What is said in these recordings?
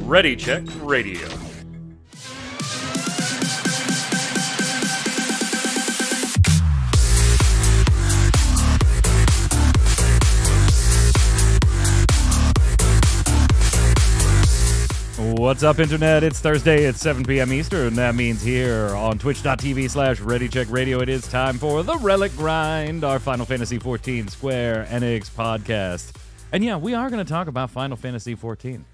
Ready Check Radio. What's up, Internet? It's Thursday at 7 p.m. Eastern, and that means here on twitch.tv/ReadyCheckRadio, it is time for the Relic Grind, our Final Fantasy XIV Square Enix podcast. And yeah, we are going to talk about Final Fantasy XIV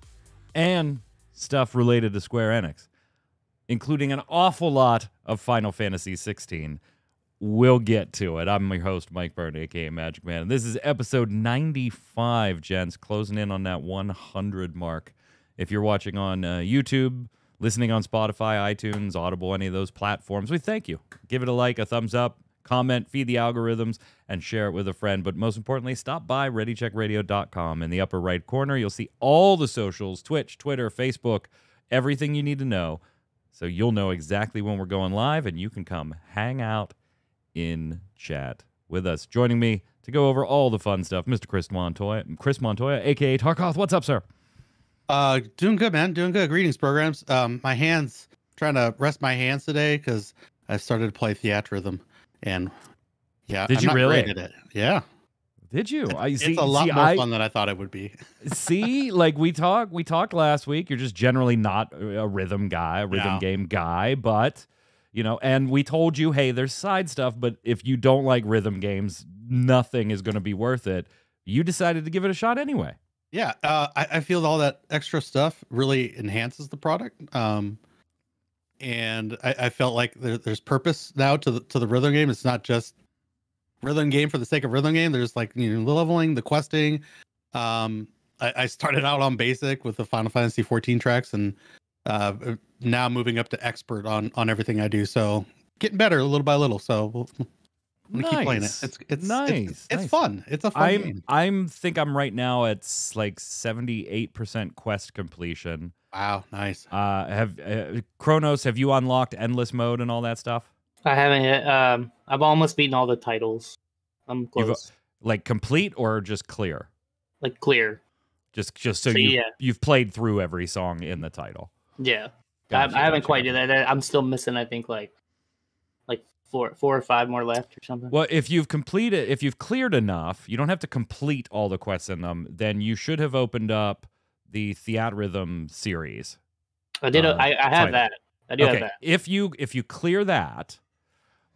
and stuff related to Square Enix, including an awful lot of Final Fantasy XVI. We'll get to it. I'm your host, Mike Byrne, a.k.a. Magic Man. This is episode 95, gents, closing in on that 100 mark. If you're watching on YouTube, listening on Spotify, iTunes, Audible, any of those platforms, we thank you. Give it a like, a thumbs up, comment, feed the algorithms, and share it with a friend. But most importantly, stop by ReadyCheckRadio.com. In the upper right corner, you'll see all the socials, Twitch, Twitter, Facebook, everything you need to know. So you'll know exactly when we're going live, and you can come hang out in chat with us. Joining me to go over all the fun stuff, Mr. Chris Montoya, a.k.a. Tarkoth. What's up, sir? Doing good, man. Doing good. Greetings, programs. My hands, trying to rest my hands today because I started to play Theatrhythm, and yeah, did I'm you not really? great at it. Yeah. Did you? It's a lot more fun than I thought it would be. See, like we talked last week. You're just generally not a rhythm guy, a rhythm game guy, but you know, and we told you, hey, there's side stuff, but if you don't like rhythm games, nothing is going to be worth it. You decided to give it a shot anyway. Yeah, I feel all that extra stuff really enhances the product. And I felt like there's purpose now to the rhythm game. It's not just rhythm game for the sake of rhythm game. There's like, you know, the leveling, the questing. I started out on basic with the Final Fantasy XIV tracks, and now moving up to expert on everything I do. So getting better little by little. So I'm gonna keep playing it. It's nice. It's fun. It's a fun game. I'm right now at like 78% quest completion. Wow, nice. Kronos, have you unlocked endless mode and all that stuff? I haven't yet. I've almost beaten all the titles. I'm close. Like complete or just clear? Like clear. Just so you've played through every song in the title. Yeah. Gotcha, I haven't quite did that. I'm still missing, I think, like four or five more left or something. Well, if you've cleared enough, you don't have to complete all the quests in them, then you should have opened up the Theatrhythm series. I did. I have that. I do have that. If you clear that,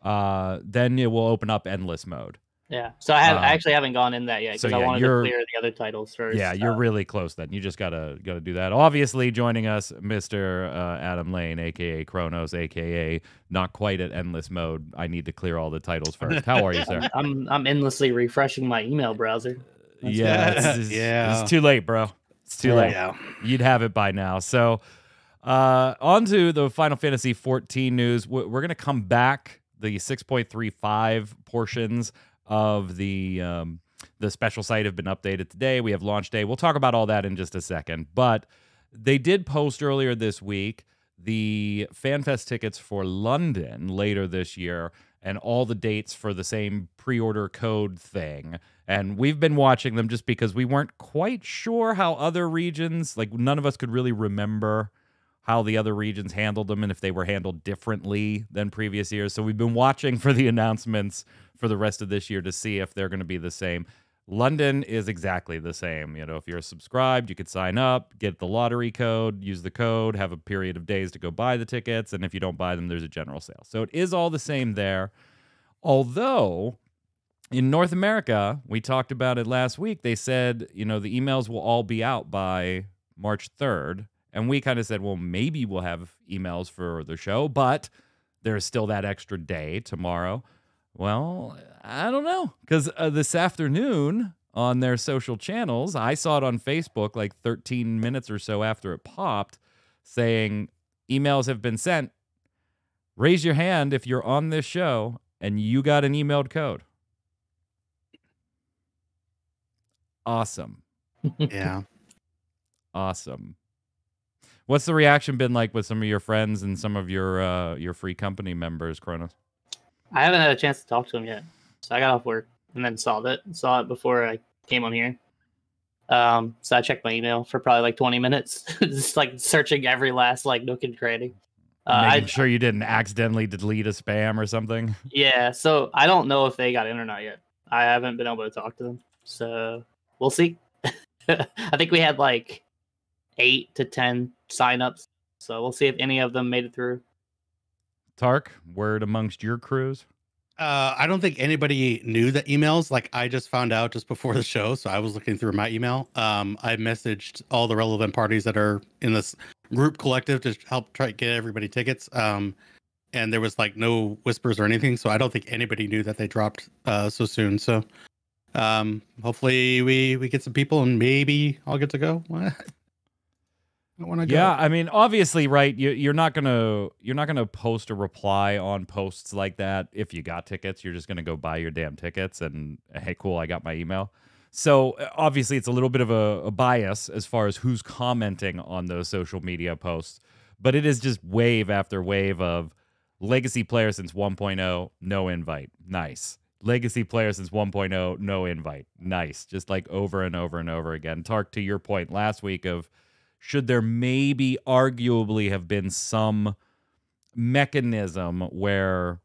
then it will open up endless mode. Yeah. So I actually haven't gone in that yet because I wanted to clear the other titles first. Yeah, you're really close then. You just gotta do that. Obviously, joining us, Mr. Adam Lane, aka Kronos, aka not quite at endless mode. I need to clear all the titles first. How are you, sir? I'm endlessly refreshing my email browser. It's too late, bro. It's too late. Yeah. You'd have it by now. So, on to the Final Fantasy XIV news. We're gonna come back the 6.35 portions of the special site have been updated today. We have launch day. We'll talk about all that in just a second. But they did post earlier this week the FanFest tickets for London later this year and all the dates for the same pre-order code thing. And we've been watching them just because we weren't quite sure how other regions, like none of us could really remember how the other regions handled them and if they were handled differently than previous years. So we've been watching for the announcements for the rest of this year to see if they're going to be the same. London is exactly the same. You know, if you're subscribed, you could sign up, get the lottery code, use the code, have a period of days to go buy the tickets, and if you don't buy them, there's a general sale. So it is all the same there. Although, in North America, we talked about it last week, they said, you know, the emails will all be out by March 3rd. And we kind of said, well, maybe we'll have emails for the show, but there's still that extra day tomorrow. Well, I don't know, because this afternoon on their social channels, I saw it on Facebook like 13 minutes or so after it popped, saying emails have been sent. Raise your hand if you're on this show and you got an emailed code. Awesome. Yeah. Awesome. What's the reaction been like with some of your friends and some of your free company members, Kronos? I haven't had a chance to talk to them yet. So I got off work. and then saw it before I came on here. So I checked my email for probably like 20 minutes, just like searching every last like nook and cranny. Making sure you didn't accidentally delete a spam or something. Yeah, so I don't know if they got in or not yet. I haven't been able to talk to them, so we'll see. I think we had like 8 to 10 signups, so we'll see if any of them made it through. Tark, word amongst your crews? I don't think anybody knew the emails. Like, I just found out just before the show, so I was looking through my email. I messaged all the relevant parties that are in this group collective to help try to get everybody tickets. And there was like no whispers or anything, so I don't think anybody knew that they dropped so soon. So hopefully we get some people, and maybe I'll get to go. I want to go. Yeah, I mean, obviously, right? You're not gonna post a reply on posts like that if you got tickets. You're just gonna go buy your damn tickets, and hey, cool, I got my email. So obviously, it's a little bit of a bias as far as who's commenting on those social media posts, but it is just wave after wave of legacy player since 1.0, no invite, nice. Legacy player since 1.0, no invite, nice. Just like over and over and over again. Tark, to your point last week of, should there maybe arguably have been some mechanism where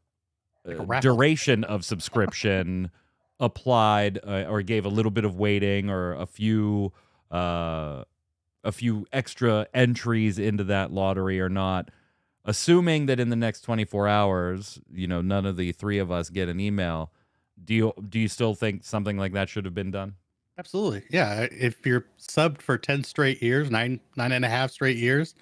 duration of subscription applied or gave a little bit of weighting or a few extra entries into that lottery or not? Assuming that in the next 24 hours, none of the three of us get an email, do you still think something like that should have been done? Absolutely. Yeah. If you're subbed for 10 straight years, nine and a half straight years,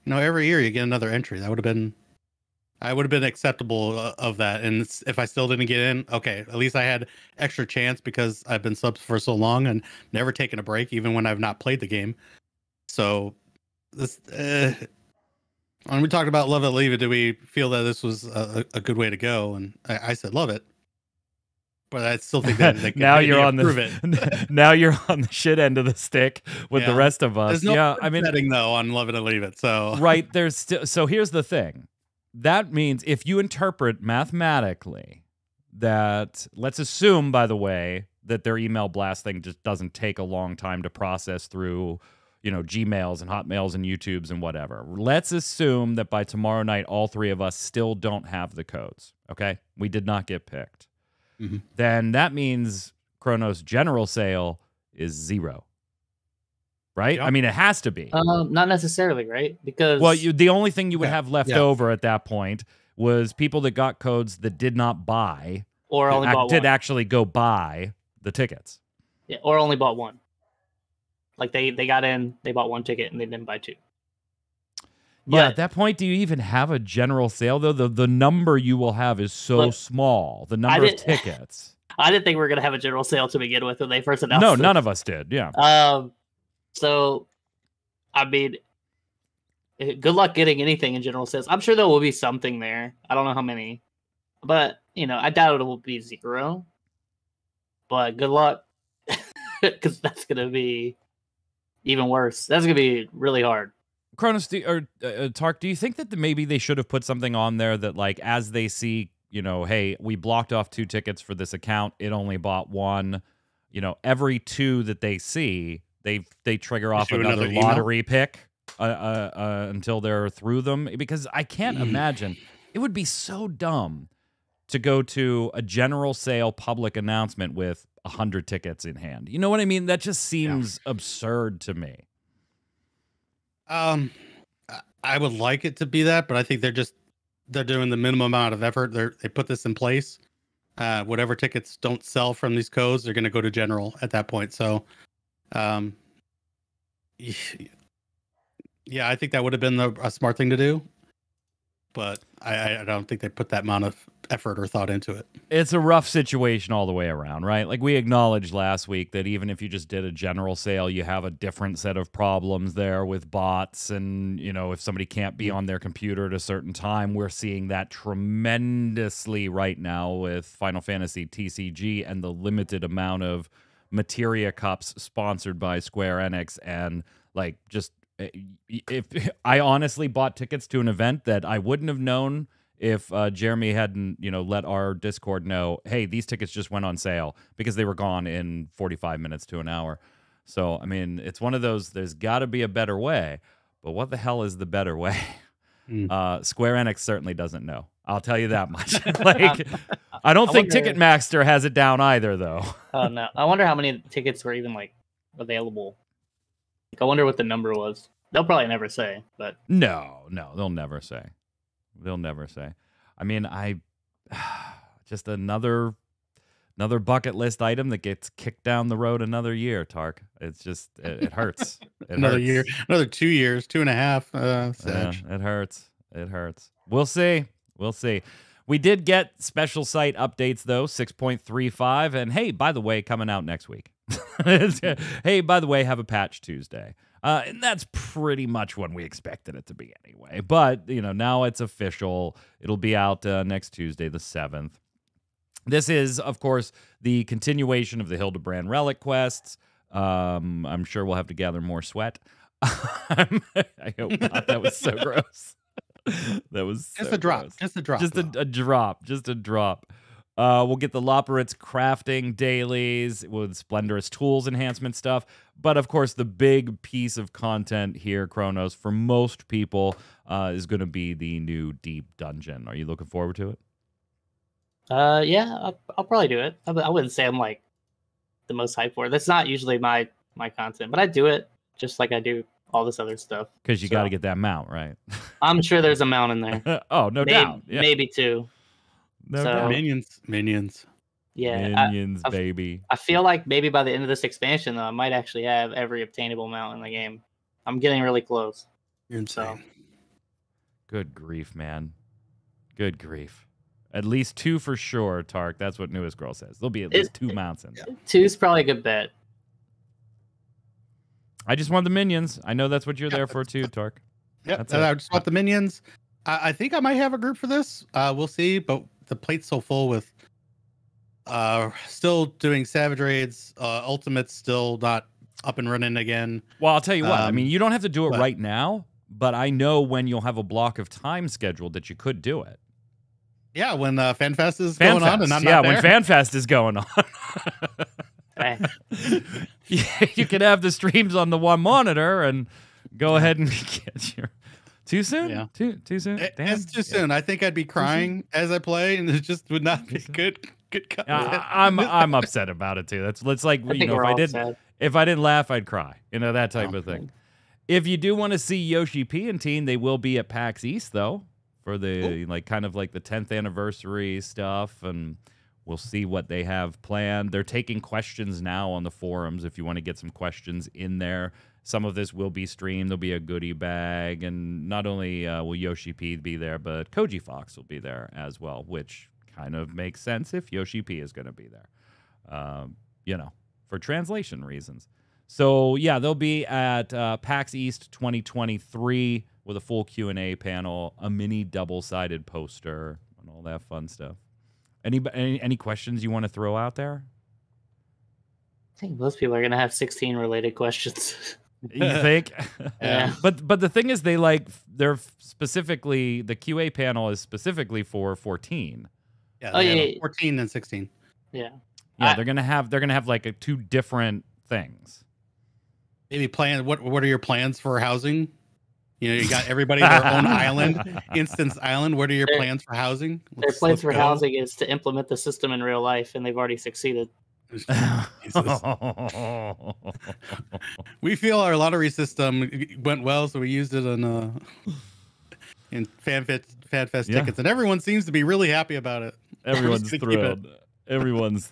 every year you get another entry. I would have been acceptable of that. And if I still didn't get in, okay, at least I had extra chance because I've been subbed for so long and never taken a break, even when I've not played the game. So this, when we talked about love it, leave it, do we feel that this was a good way to go? And I said, love it. But I still think that they now you're on the now you're on the shit end of the stick with the rest of us. There's no setting though on love it and leave it. So right, there's still. So here's the thing. That means if you interpret mathematically that, let's assume, by the way, that their email blast thing just doesn't take a long time to process through, Gmails and Hotmails and YouTubes and whatever. Let's assume that by tomorrow night, all three of us still don't have the codes. Okay, we did not get picked. Mm-hmm. Then that means Chronos' general sale is 0. Right? Yep. I mean, it has to be. Not necessarily, right? Because the only thing you would have left over at that point was people that got codes that did not buy or only did actually go buy the tickets. Yeah, or only bought one. Like they got in, they bought one ticket, and they didn't buy 2. Yeah, at that point, do you even have a general sale, though? The number you will have is so small. The number of tickets. I didn't think we were going to have a general sale to begin with when they first announced it. No, none of us did, yeah. So, I mean, good luck getting anything in general sales. I'm sure there will be something there. I don't know how many. But, I doubt it will be 0. But good luck. Because that's going to be even worse. That's going to be really hard. Chronos, Tark, do you think that maybe they should have put something on there that, like, as they see, hey, we blocked off 2 tickets for this account, it only bought 1, every 2 that they see, they trigger off another lottery pick until they're through them? Because I can't imagine. It would be so dumb to go to a general sale public announcement with 100 tickets in hand. You know what I mean? That just seems absurd to me. I would like it to be that, but I think they're doing the minimum amount of effort. They put this in place. Whatever tickets don't sell from these codes, they're going to go to general at that point. So, yeah, I think that would have been a smart thing to do, but I don't think they put that amount of effort or thought into it. It's a rough situation all the way around, right? Like we acknowledged last week that even if you just did a general sale, you have a different set of problems there with bots. And, if somebody can't be on their computer at a certain time, we're seeing that tremendously right now with Final Fantasy TCG and the limited amount of materia cups sponsored by Square Enix. And like, just if I honestly bought tickets to an event that I wouldn't have known if Jeremy hadn't, let our Discord know, hey, these tickets just went on sale because they were gone in 45 minutes to an hour. So, I mean, it's one of those, there's got to be a better way. But what the hell is the better way? Square Enix certainly doesn't know. I'll tell you that much. I don't think Ticketmaster has it down either, though. Oh, no. I wonder how many tickets were even, available. I wonder what the number was. They'll probably never say, but... No, they'll never say. I mean, just another bucket list item that gets kicked down the road another year, Tark. It's just, it hurts. Another year, another 2 years, 2.5. Sad. It hurts. We'll see. We did get special site updates, though, 6.35. And hey, by the way, coming out next week. Hey, by the way, have a patch Tuesday. And that's pretty much when we expected it to be anyway. But, now it's official. It'll be out next Tuesday, the 7th. This is, of course, the continuation of the Hildebrand Relic quests. I'm sure we'll have to gather more sweat. I hope not. That was so gross. That was just so a drop. gross. Just a drop. Just a drop. We'll get the Loporitz crafting dailies with Splendorous Tools enhancement stuff. But, of course, the big piece of content here, Kronos, for most people, is going to be the new Deep Dungeon. Are you looking forward to it? Yeah, I'll probably do it. I wouldn't say I'm, the most hyped for it. That's not usually my content, but I do it just like I do all this other stuff. Because you got to get that mount, right? I'm sure there's a mount in there. Oh, no doubt. Yeah. Maybe two. No doubt. Minions. Yeah, Minions, baby. I feel like maybe by the end of this expansion, though, I might actually have every obtainable mount in the game. I'm getting really close. You're insane. So. Good grief, man. Good grief. At least 2 for sure, Tark. That's what Newest Girl says. There'll be at least 2 mounts in there. 2's probably a good bet. I just want the minions. I know that's what you're there for too, Tark. Yep, I just want the minions. I think I might have a group for this. We'll see, but the plate's so full with still doing Savage Raids, Ultimate's still not up and running again. Well, I'll tell you what. I mean, you don't have to do it right now, but I know when you'll have a block of time scheduled that you could do it. Yeah, when FanFest is going on, and I'm not there. When FanFest is going on. You can have the streams on the one monitor and go ahead and get your... Too soon? Yeah. Too soon? Damn. It's too soon. I think I'd be crying as I play, and it just would not be good content. I'm upset about it too. It's like, if I didn't laugh, I'd cry. That type of thing. If you do want to see Yoshi P and Team, they will be at PAX East though, for the kind of like the 10th anniversary stuff, and we'll see what they have planned. They're taking questions now on the forums if you want to get some questions in there. Some of this will be streamed. There'll be a goodie bag, and not only will Yoshi P be there, but Koji Fox will be there as well, which kind of makes sense if Yoshi P is going to be there, for translation reasons. So, yeah, they'll be at PAX East 2023 with a full Q&A panel, a mini double-sided poster, and all that fun stuff. Any questions you want to throw out there? I think most people are going to have 16 related questions. You think? Yeah. But the thing is, they're specifically, the QA panel is specifically for 14. Yeah. 14 and 16. Yeah. Yeah, they're gonna have like 2 different things. Maybe plan. What are your plans for housing? You got everybody their own island, instance island. What are your plans for housing? Their plans for housing is to implement the system in real life, and they've already succeeded. We feel our lottery system went well, so we used it in FanFest tickets, and everyone seems to be really happy about it. Everyone's thrilled. Everyone's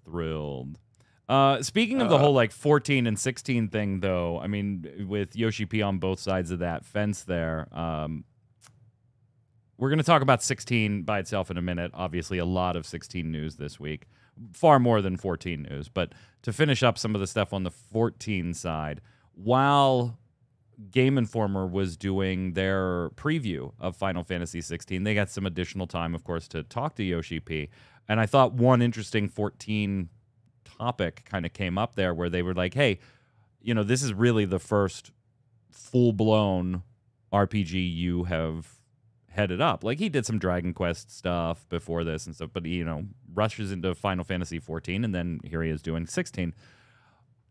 thrilled. Speaking of the whole 14 and 16 thing, though, I mean, with Yoshi P on both sides of that fence there, we're going to talk about 16 by itself in a minute. Obviously, a lot of 16 news this week. Far more than 14 news. But to finish up some of the stuff on the 14 side, while Game Informer was doing their preview of Final Fantasy XVI, they got some additional time, of course, to talk to Yoshi P. And I thought one interesting 14 topic kind of came up there where they were like, hey, this is really the first full-blown RPG you have headed up. Like, he did some Dragon Quest stuff before this and stuff, but, rushes into Final Fantasy XIV, and then here he is doing 16.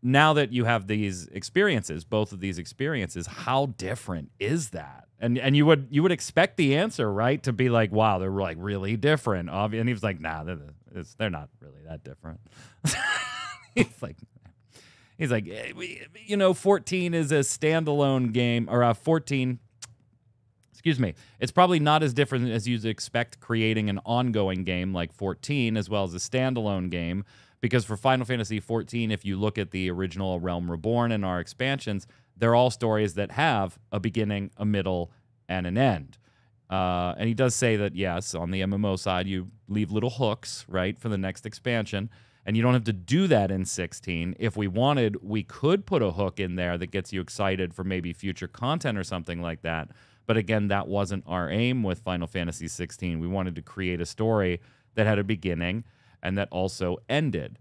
Now that you have these experiences, both of these experiences, how different is that? And you would expect the answer, right, to be like, wow, they're like really different. And he was like, nah, they're not really that different. He's like, 14 is a standalone game, or 14. Excuse me. It's probably not as different as you'd expect creating an ongoing game like 14, as well as a standalone game. Because for Final Fantasy XIV, if you look at the original Realm Reborn and our expansions, they're all stories that have a beginning, a middle, and an end. And he does say that, yes, on the MMO side, you leave little hooks, right, for the next expansion. And you don't have to do that in 16. If we wanted, we could put a hook in there that gets you excited for maybe future content or something like that. But again, that wasn't our aim with Final Fantasy XVI. We wanted to create a story that had a beginning and that also ended.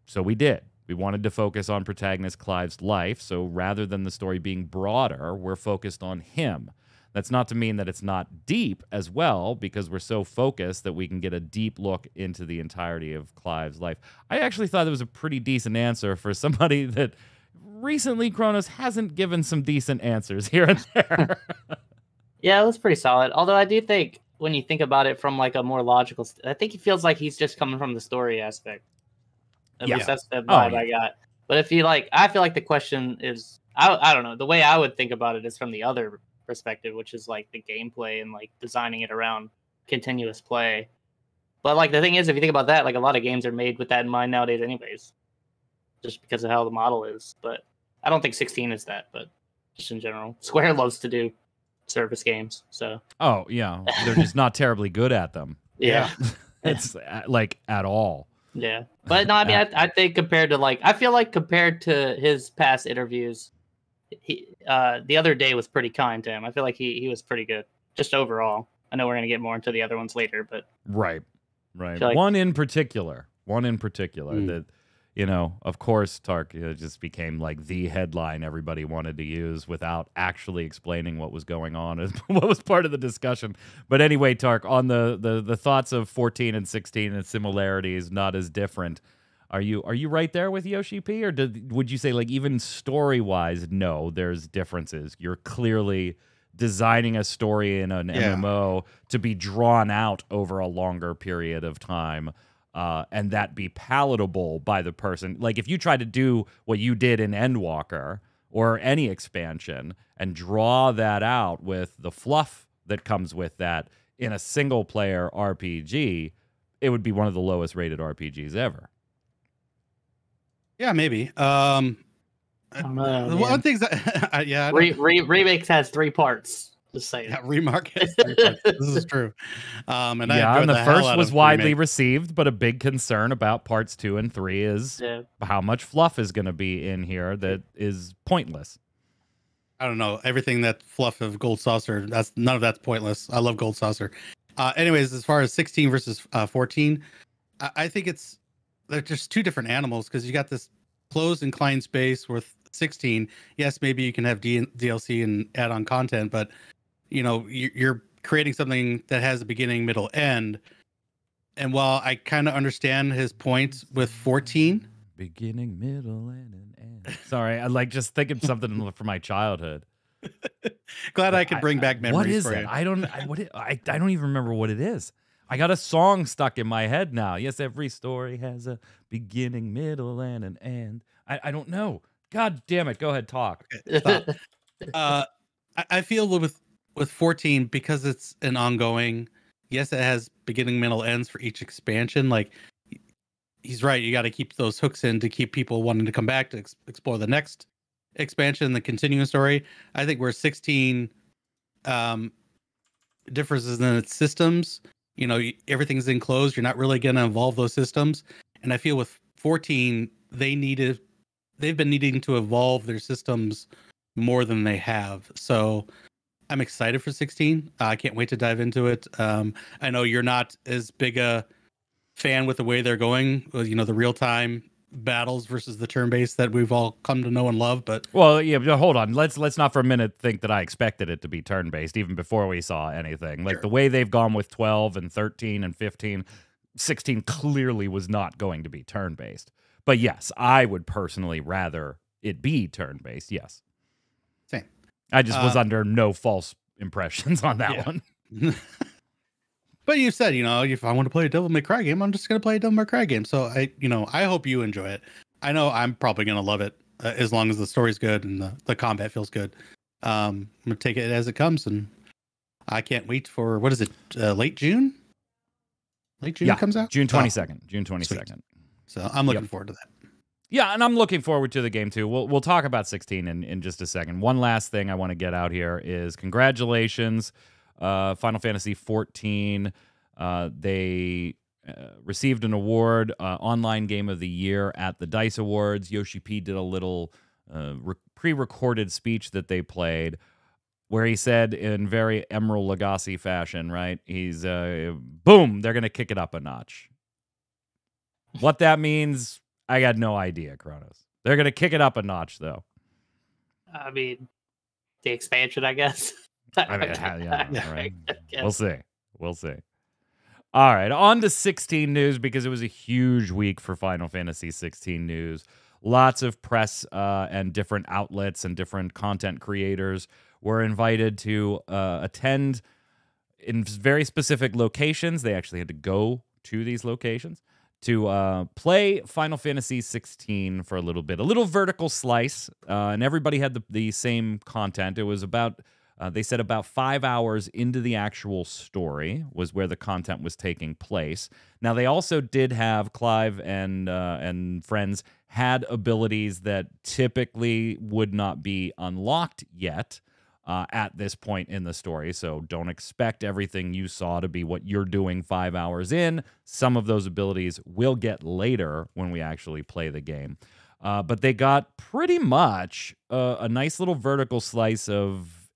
So we did. We wanted to focus on protagonist Clive's life, so rather than the story being broader, we're focused on him. That's not to mean that it's not deep as well, because we're so focused that we can get a deep look into the entirety of Clive's life. I actually thought it was a pretty decent answer for somebody that recently, Kronos, hasn't given some decent answers here and there. Yeah, it was pretty solid. Although I do think, when you think about it from like a more logical, I think he feels like he's just coming from the story aspect. At least that's the vibe I got. But if you like, I feel like the question is, I don't know, the way I would think about it is from the other perspective, which is like the gameplay and like designing it around continuous play. But like the thing is, if you think about that, like a lot of games are made with that in mind nowadays anyways, just because of how the model is. But I don't think 16 is that, but just in general, Square loves to do service games, so they're just not terribly good at them. It's like at all. Yeah, but no, I mean, I think compared to his past interviews, he the other day was pretty kind to him. I feel like he was pretty good just overall. I know we're gonna get more into the other ones later, but right. One in particular that, of course, Tark just became like the headline everybody wanted to use without actually explaining what was going on and what was part of the discussion. But anyway, Tark, on the thoughts of 14 and 16 and similarities, not as different. Are you right there with Yoshi P, or would you say like even story wise, no, there's differences? You're clearly designing a story in an MMO to be drawn out over a longer period of time. And that be palatable by the person. Like if you try to do what you did in Endwalker or any expansion and draw that out with the fluff that comes with that in a single player RPG, it would be one of the lowest rated RPGs ever. Yeah, maybe. I don't know, one thing that Remakes has 3 parts. Just saying. Yeah, Remark has 3 parts. This is true. And the first was widely received, but a big concern about parts 2 and 3 is how much fluff is going to be in here that is pointless. I don't know. Everything that fluff of Gold Saucer, none of that's pointless. I love Gold Saucer. Anyways, as far as 16 versus 14, I think they're just 2 different animals, because you got this closed inclined space with 16. Yes, maybe you can have DLC and add-on content, but you're creating something that has a beginning, middle, end. And while I kind of understand his points with 14, beginning, middle, and an end. Sorry, I like just thinking something from my childhood. Glad I could bring back memories. What is for that? you. I don't even remember what it is. I got a song stuck in my head now. Yes, every story has a beginning, middle, and an end. I don't know. God damn it! Go ahead, talk. Okay, stop. I feel with 14, because it's an ongoing. Yes, it has beginning, middle, ends for each expansion. Like he's right. You got to keep those hooks in to keep people wanting to come back to explore the next expansion, the continuing story. I think where 16 differs in its systems. Everything's enclosed. You're not really going to evolve those systems. And I feel with 14, they've been needing to evolve their systems more than they have. So I'm excited for 16. I can't wait to dive into it. I know you're not as big a fan with the way they're going, the real time battles versus the turn-based that we've all come to know and love. But well, yeah, but hold on. Let's not for a minute think that I expected it to be turn-based even before we saw anything. Like Sure. the way they've gone with 12 and 13 and 15, 16 clearly was not going to be turn-based. But yes, I would personally rather it be turn-based. Yes. Same. I just was under no false impressions on that one. But you said, if I want to play a Devil May Cry game, I'm just going to play a Devil May Cry game. So I hope you enjoy it. I know I'm probably going to love it as long as the story's good and the combat feels good. I'm going to take it as it comes, and I can't wait for, what is it, late June? Late June it comes out? June 22nd. June 22nd. Sweet. So I'm looking forward to that. Yeah, and I'm looking forward to the game too. We'll talk about 16 in just a second. One last thing I want to get out here is congratulations, Final Fantasy XIV. They received an award, Online Game of the Year at the DICE Awards. Yoshi P did a little pre-recorded speech that they played where he said in very Emerald Lagasse fashion, right? He's, boom, they're going to kick it up a notch. What that means, I got no idea, Kronos. They're going to kick it up a notch, though. I mean, the expansion, I guess. Right. We'll see. We'll see. All right, on to 16 news, because it was a huge week for Final Fantasy 16 news. Lots of press and different outlets and different content creators were invited to attend in very specific locations. They actually had to go to these locations to play Final Fantasy XVI for a little bit. A little vertical slice, and everybody had the same content. It was about, they said about 5 hours into the actual story was where the content was taking place. Now, they also did have Clive and friends had abilities that typically would not be unlocked yet. At this point in the story. So don't expect everything you saw to be what you're doing 5 hours in. Some of those abilities will get later when we actually play the game. But they got pretty much a nice little vertical slice of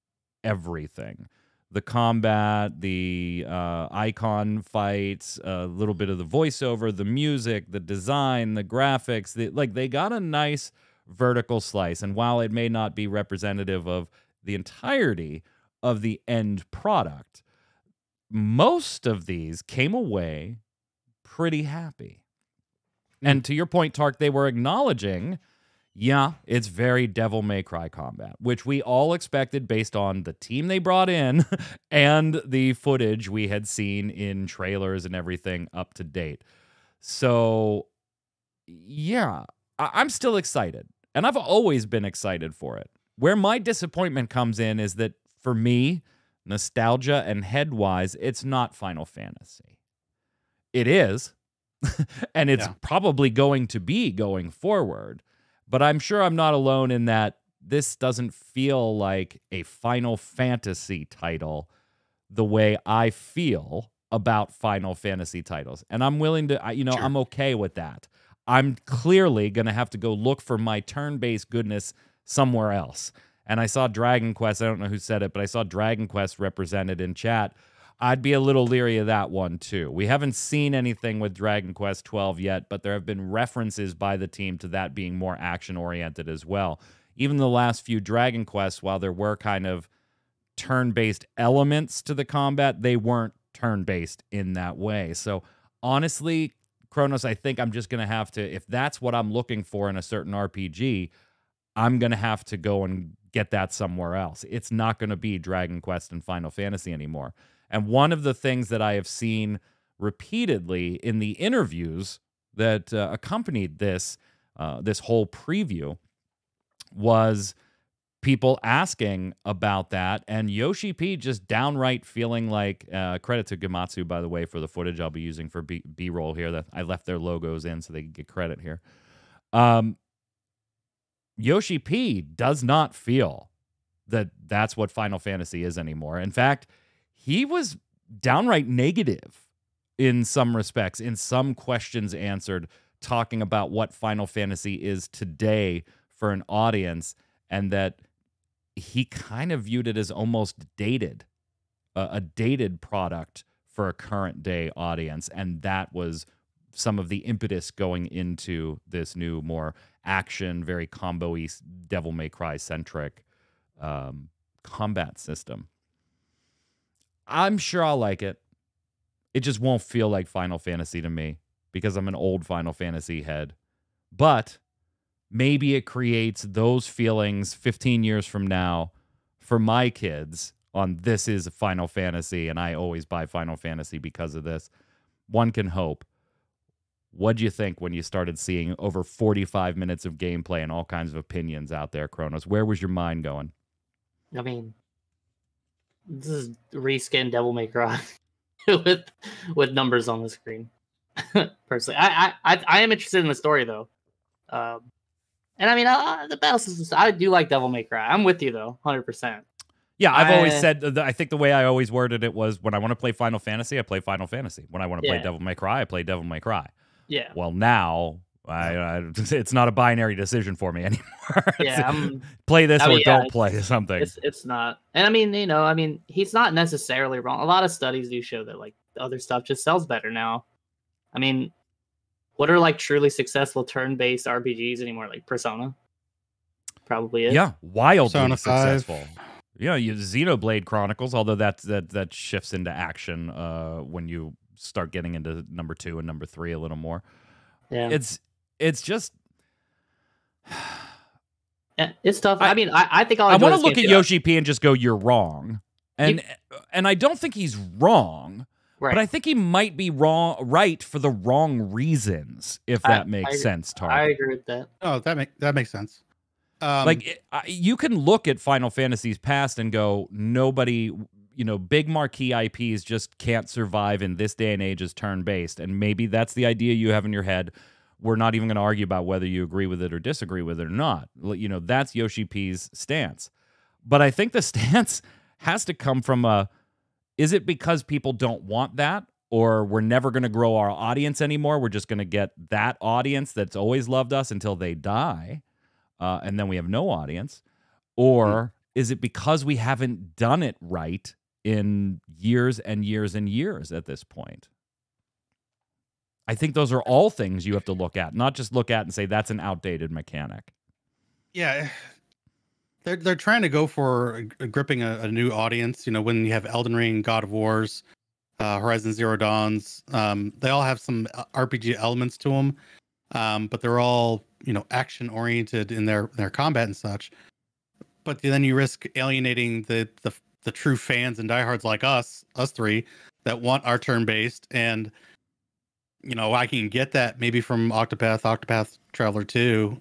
everything. The combat, the icon fights, a little bit of the voiceover, the music, the design, the graphics. They got a nice vertical slice. And while it may not be representative of the entirety of the end product, most of these came away pretty happy. And to your point, Tark, they were acknowledging, yeah, it's very Devil May Cry combat, which we all expected based on the team they brought in and the footage we had seen in trailers and everything up to date. So, yeah, I'm still excited. And I've always been excited for it. Where my disappointment comes in is that, for me, nostalgia and head-wise, it's not Final Fantasy. It is, and it's probably going to be going forward. But I'm sure I'm not alone in that this doesn't feel like a Final Fantasy title the way I feel about Final Fantasy titles. And I'm willing to, Sure. I'm okay with that. I'm clearly going to have to go look for my turn-based goodness somewhere else. And I saw Dragon Quest. I don't know who said it, but I saw Dragon Quest represented in chat. I'd be a little leery of that one, too. We haven't seen anything with Dragon Quest XII yet, but there have been references by the team to that being more action-oriented as well. Even the last few Dragon Quests, while there were kind of turn-based elements to the combat, they weren't turn-based in that way. So, honestly, Kronos, I think I'm just going to have to, if that's what I'm looking for in a certain RPG, I'm going to have to go and get that somewhere else. It's not going to be Dragon Quest and Final Fantasy anymore. And one of the things that I have seen repeatedly in the interviews that accompanied this whole preview was people asking about that, and Yoshi P just downright feeling like, credit to Gamatsu, by the way, for the footage I'll be using for B-roll here. That I left their logos in so they can get credit here. Yoshi P does not feel that that's what Final Fantasy is anymore. In fact, he was downright negative in some respects, in some questions answered, talking about what Final Fantasy is today for an audience, and that he kind of viewed it as almost dated, a dated product for a current day audience. And that was some of the impetus going into this new, more action, very combo-y, Devil May Cry-centric combat system. I'm sure I'll like it. It just won't feel like Final Fantasy to me because I'm an old Final Fantasy head. But maybe it creates those feelings 15 years from now for my kids on this is Final Fantasy, and I always buy Final Fantasy because of this. One can hope. What'd you think when you started seeing over 45 minutes of gameplay and all kinds of opinions out there, Kronos? Where was your mind going? I mean, this is reskin Devil May Cry with numbers on the screen. Personally, I am interested in the story though, and I mean the battle systems. I do like Devil May Cry. I'm with you though, 100%. Yeah, I've always said. I think the way I always worded it was when I want to play Final Fantasy, I play Final Fantasy. When I want to play Devil May Cry, I play Devil May Cry. Yeah. Well, now it's not a binary decision for me anymore. Yeah, play this or don't play something. It's not, and I mean, he's not necessarily wrong. A lot of studies do show that like other stuff just sells better now. I mean, what are like truly successful turn-based RPGs anymore? Like Persona, probably is. Yeah, wildly Persona 5. successful. Yeah, Xenoblade Chronicles, although that shifts into action when you start getting into number 2 and number 3 a little more. Yeah, it's just it's tough. I mean, I think I want to look at Yoshi P and just go, "You're wrong," and I don't think he's wrong. Right. But I think he might be right for the wrong reasons, if that makes sense, Tark. I agree with that. Oh, that makes sense. You can look at Final Fantasy's past and go, nobody, big marquee IPs just can't survive in this day and age as turn-based. And maybe that's the idea you have in your head. We're not even going to argue about whether you agree with it or disagree with it or not. That's Yoshi P's stance. But I think the stance has to come from is it because people don't want that, or we're never going to grow our audience anymore? We're just going to get that audience that's always loved us until they die, and then we have no audience? Or is it because we haven't done it right in years and years and years at this point? I think those are all things you have to look at, not just look at and say that's an outdated mechanic. Yeah. They're trying to go for gripping a new audience. When you have Elden Ring, God of Wars, Horizon Zero Dawns, they all have some RPG elements to them, but they're all action oriented in their combat and such. But then you risk alienating the true fans and diehards like us three that want our turn based. And I can get that maybe from Octopath Traveler 2.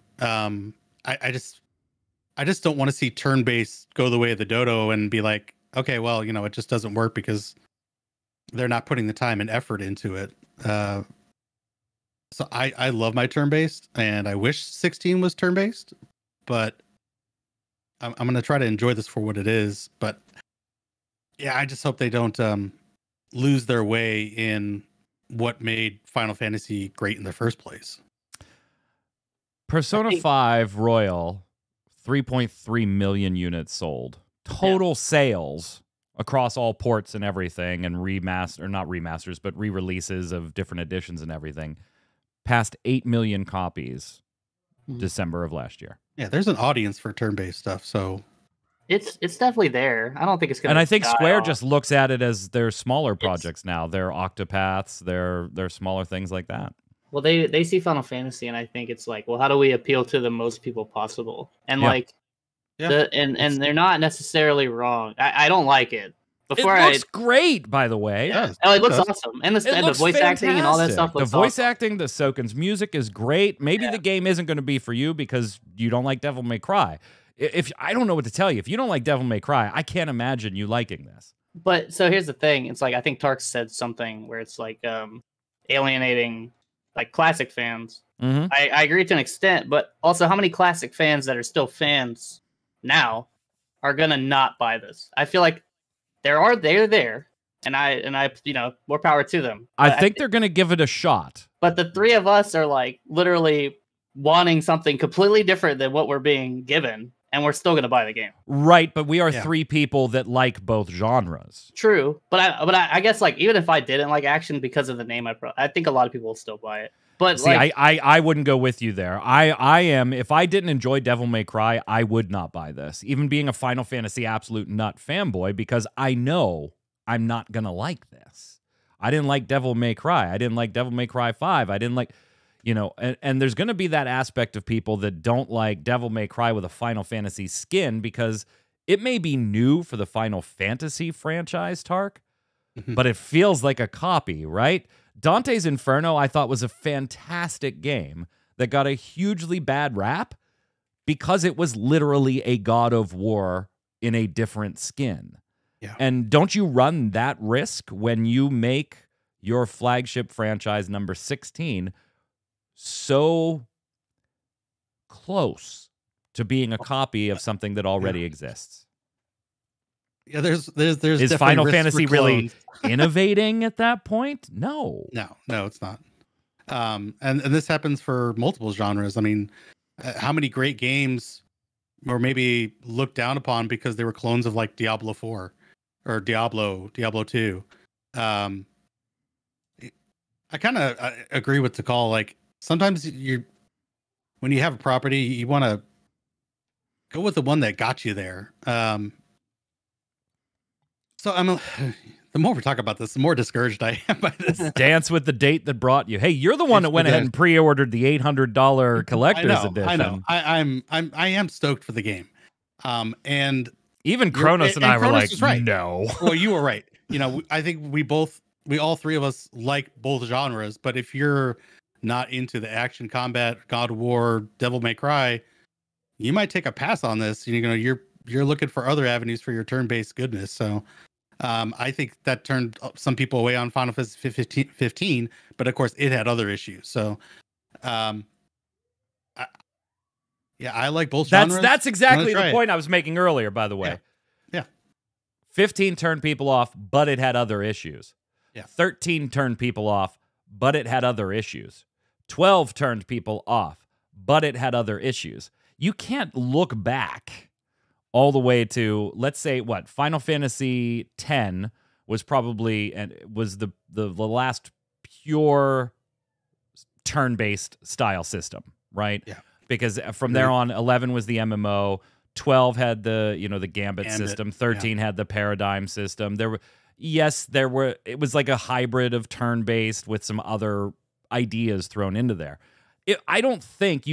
I just don't want to see turn-based go the way of the dodo and be like, okay, well, it just doesn't work because they're not putting the time and effort into it. So I love my turn-based, and I wish 16 was turn-based, but I'm going to try to enjoy this for what it is. But yeah, I just hope they don't lose their way in what made Final Fantasy great in the first place. Persona 5 Royal, 3.3 million units sold. Total sales across all ports and everything, and not remasters, but re-releases of different editions and everything, past 8 million copies December of last year. Yeah, there's an audience for turn-based stuff, so it's definitely there. I don't think it's going to. And I think Square just looks at it as their smaller projects now. Their Octopaths, their smaller things like that. Well, they see Final Fantasy, and I think it's like, well, how do we appeal to the most people possible? And and they're not necessarily wrong. I don't like it. It looks great, by the way. Yeah. Oh, it looks awesome, and the voice acting and all that stuff. Looks the voice acting, the Soken's music is great. Maybe the game isn't going to be for you because you don't like Devil May Cry. If I don't know what to tell you, if you don't like Devil May Cry, I can't imagine you liking this. But so here's the thing: it's like I think Tark said something where it's like alienating like classic fans. Mm-hmm. I agree to an extent, but also how many classic fans that are still fans now are gonna not buy this? I feel like they're there, and I more power to them. I think they're gonna give it a shot. But the three of us are like literally wanting something completely different than what we're being given, and we're still gonna buy the game. Right, but we are Yeah. 3 people that like both genres. True, but I guess like even if I didn't like action because of the name, I think a lot of people will still buy it. But See, like, I wouldn't go with you there. I am, if I didn't enjoy Devil May Cry, I would not buy this. Even being a Final Fantasy absolute nut fanboy, because I know I'm not gonna like this. I didn't like Devil May Cry. I didn't like Devil May Cry 5. I didn't like, you know, and there's gonna be that aspect of people that don't like Devil May Cry with a Final Fantasy skin because it may be new for the Final Fantasy franchise, Tark, but it feels like a copy, right? Dante's Inferno, I thought, was a fantastic game that got a hugely bad rap because it was literally a God of War in a different skin. Yeah. And don't you run that risk when you make your flagship franchise number 16 so close to being a copy of something that already exists? Yeah, there's Is definitely Final risk for Fantasy really clones. innovating at that point? No. No, it's not. And this happens for multiple genres. I mean, how many great games were maybe looked down upon because they were clones of like Diablo 4 or Diablo 2? I kind of agree with Takal. Like sometimes when you have a property, you want to go with the one that got you there. So the more we talk about this, the more discouraged I am by this. Dance with the date that brought you. Hey, you're the one that went ahead and pre-ordered the $800 collector's edition. I know. I am stoked for the game. And even Kronos and I were like, right. no. Well, you were right. You know, I think we all 3 of us like both genres, but if you're not into the action combat, God of War, Devil May Cry, you might take a pass on this. You know, you're looking for other avenues for your turn-based goodness. So I think that turned some people away on Final Fantasy 15, but of course it had other issues. So I like both genres. That's exactly the it. point I was making earlier, by the way. Yeah. 15 turned people off, but it had other issues. Yeah. 13 turned people off, but it had other issues. 12 turned people off, but it had other issues. You can't look back all the way to, let's say, what, Final Fantasy X was probably, and was the last pure turn-based style system, right? Yeah. Because from there on, 11 was the MMO, 12 had the Gambit system, 13 had the Paradigm system. It was like a hybrid of turn-based with some other ideas thrown into there. I don't think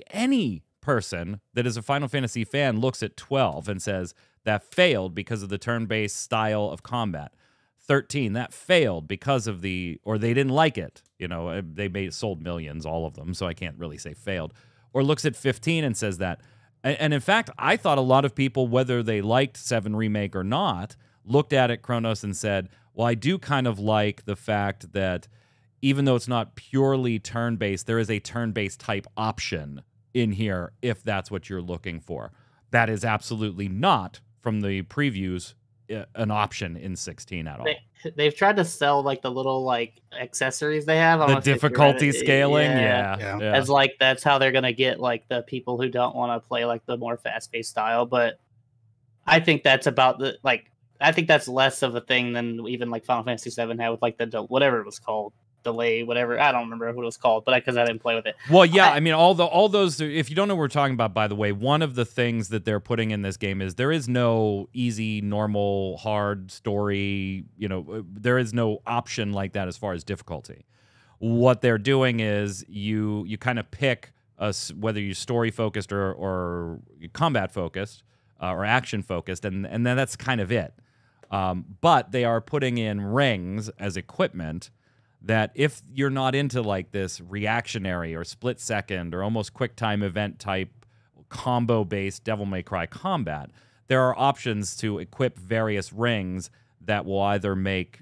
any person that is a Final Fantasy fan looks at 12 and says that failed because of the turn-based style of combat. 13, that failed because of or they didn't like it. You know, they sold millions, all of them, so I can't really say failed. Or looks at 15 and says that. And in fact, I thought a lot of people, whether they liked 7 Remake or not, looked at it, Kronos, and said, well, I do kind of like the fact that even though it's not purely turn-based, there is a turn-based type option in here if that's what you're looking for. That is absolutely not, from the previews, an option in 16 at all. They've tried to sell like the little like accessories they have. The difficulty scaling, yeah. As like that's how they're gonna get like the people who don't want to play like the more fast-paced style. But I think that's about I think that's less of a thing than even like Final Fantasy VII had with like the whatever it was called. Delay, whatever, I don't remember what it was called, but because I didn't play with it. Well, yeah, I mean, all those. If you don't know what we're talking about, by the way, one of the things that they're putting in this game is there is no easy, normal, hard story. You know, there is no option like that as far as difficulty. What they're doing is you kind of pick whether you're story focused or combat focused or action focused, and then that's kind of it. But they are putting in rings as equipment that if you're not into like this reactionary or split second or almost quick time event type combo based Devil May Cry combat, there are options to equip various rings that will either make,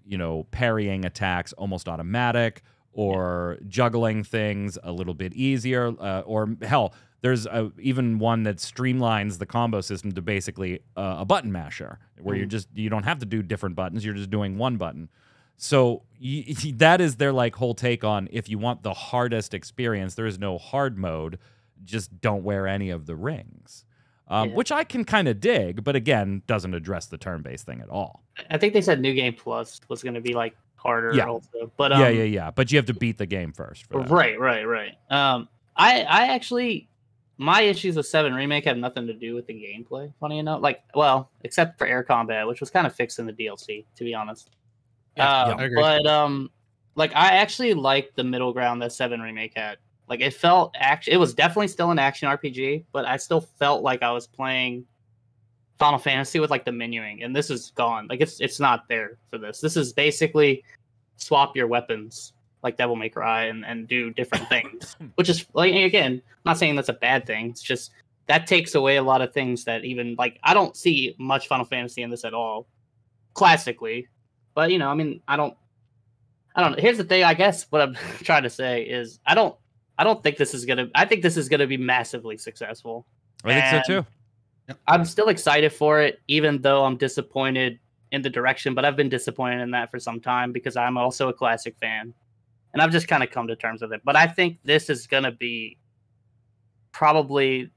parrying attacks almost automatic or juggling things a little bit easier, or hell, there's even one that streamlines the combo system to basically a button masher where you don't have to do different buttons, you're just doing one button. So that is their like whole take on, if you want the hardest experience, there is no hard mode, just don't wear any of the rings. which I can kind of dig, but again, doesn't address the turn-based thing at all. I think they said New Game Plus was going to be like harder also. But yeah. But you have to beat the game first. For that. Right. I actually, my issues with 7 Remake had nothing to do with the gameplay. Funny enough, except for air combat, which was kind of fixed in the DLC, to be honest. I agree. But I actually liked the middle ground that 7 Remake had. Like, it felt it was definitely still an action RPG, but I still felt like I was playing Final Fantasy with like the menuing, and this is gone. Like, it's not there for this. This is basically swap your weapons like Devil May Cry and do different things, which is, like, again, I'm not saying that's a bad thing. It's just that takes away a lot of things that even, like, I don't see much Final Fantasy in this at all, classically. But, I mean, I don't. Here's the thing, I guess what I'm trying to say is I don't think this is I think this is gonna be massively successful. I think so too. I'm still excited for it, even though I'm disappointed in the direction, but I've been disappointed in that for some time because I'm also a classic fan. And I've just kind of come to terms with it. But I think this is going to be probably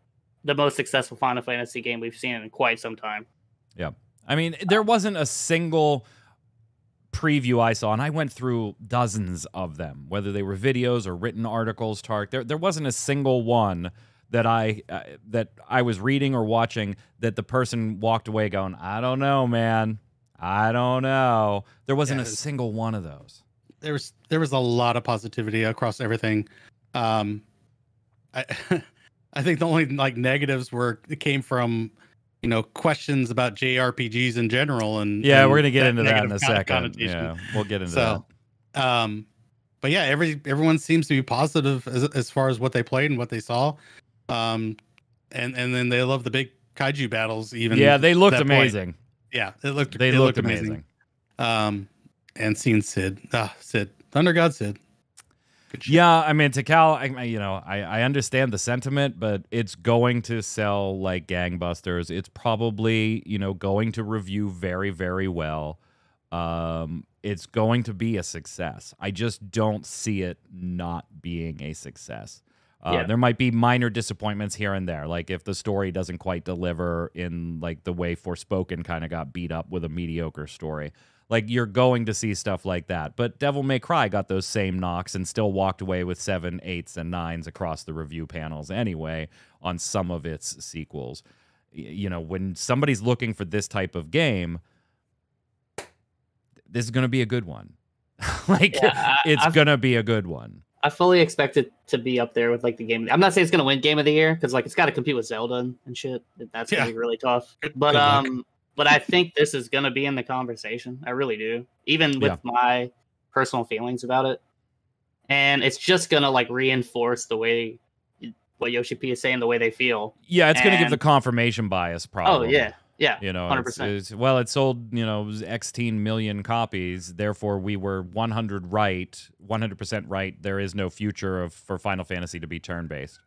the most successful Final Fantasy game we've seen in quite some time. Yeah. I mean, there wasn't a single preview I saw, and I went through dozens of them, whether they were videos or written articles, Tark. There wasn't a single one that I was reading or watching that the person walked away going, I don't know, man. I don't know. There wasn't a single one of those. There was a lot of positivity across everything. I think the only negatives came from questions about JRPGs in general, and we're gonna get into that in a second. Yeah, we'll get into that. But yeah, everyone seems to be positive as far as what they played and what they saw. And then they love the big kaiju battles. Even they looked amazing. Point. Yeah, they looked amazing. And seeing Sid, Thunder God Sid. Yeah, I mean, Takal, I understand the sentiment, but it's going to sell like gangbusters. It's probably, going to review very, very well. It's going to be a success. I just don't see it not being a success. There might be minor disappointments here and there, like if the story doesn't quite deliver in like the way Forspoken kind of got beat up with a mediocre story. Like, you're going to see stuff like that. But Devil May Cry got those same knocks and still walked away with 7, 8s, and 9s across the review panels anyway on some of its sequels. When somebody's looking for this type of game, this is going to be a good one. It's going to be a good one. I fully expect it to be up there with like the game. I'm not saying it's going to win Game of the Year because like it's got to compete with Zelda and shit. That's going to be really tough. But I think this is going to be in the conversation. I really do. Even with my personal feelings about it. And it's just going to like reinforce the way what Yoshi P is saying, the way they feel. Yeah, it's going to give the confirmation bias problem. Oh, yeah. Yeah, 100%. It sold, X million copies. Therefore, we were 100% right. There is no future for Final Fantasy to be turn-based.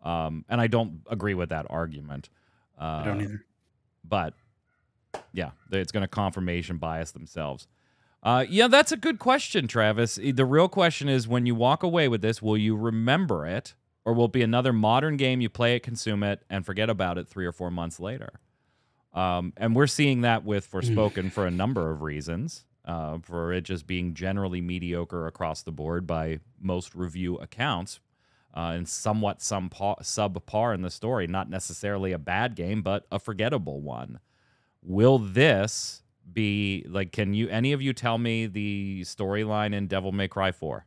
And I don't agree with that argument. I don't either. But yeah, it's going to confirmation bias themselves. That's a good question, Travis. The real question is, when you walk away with this, will you remember it, or will it be another modern game you play it, consume it, and forget about it 3 or 4 months later? And we're seeing that with Forspoken for a number of reasons, for it just being generally mediocre across the board by most review accounts, and somewhat subpar in the story. Not necessarily a bad game, but a forgettable one. Will this be like? Can any of you tell me the storyline in Devil May Cry 4?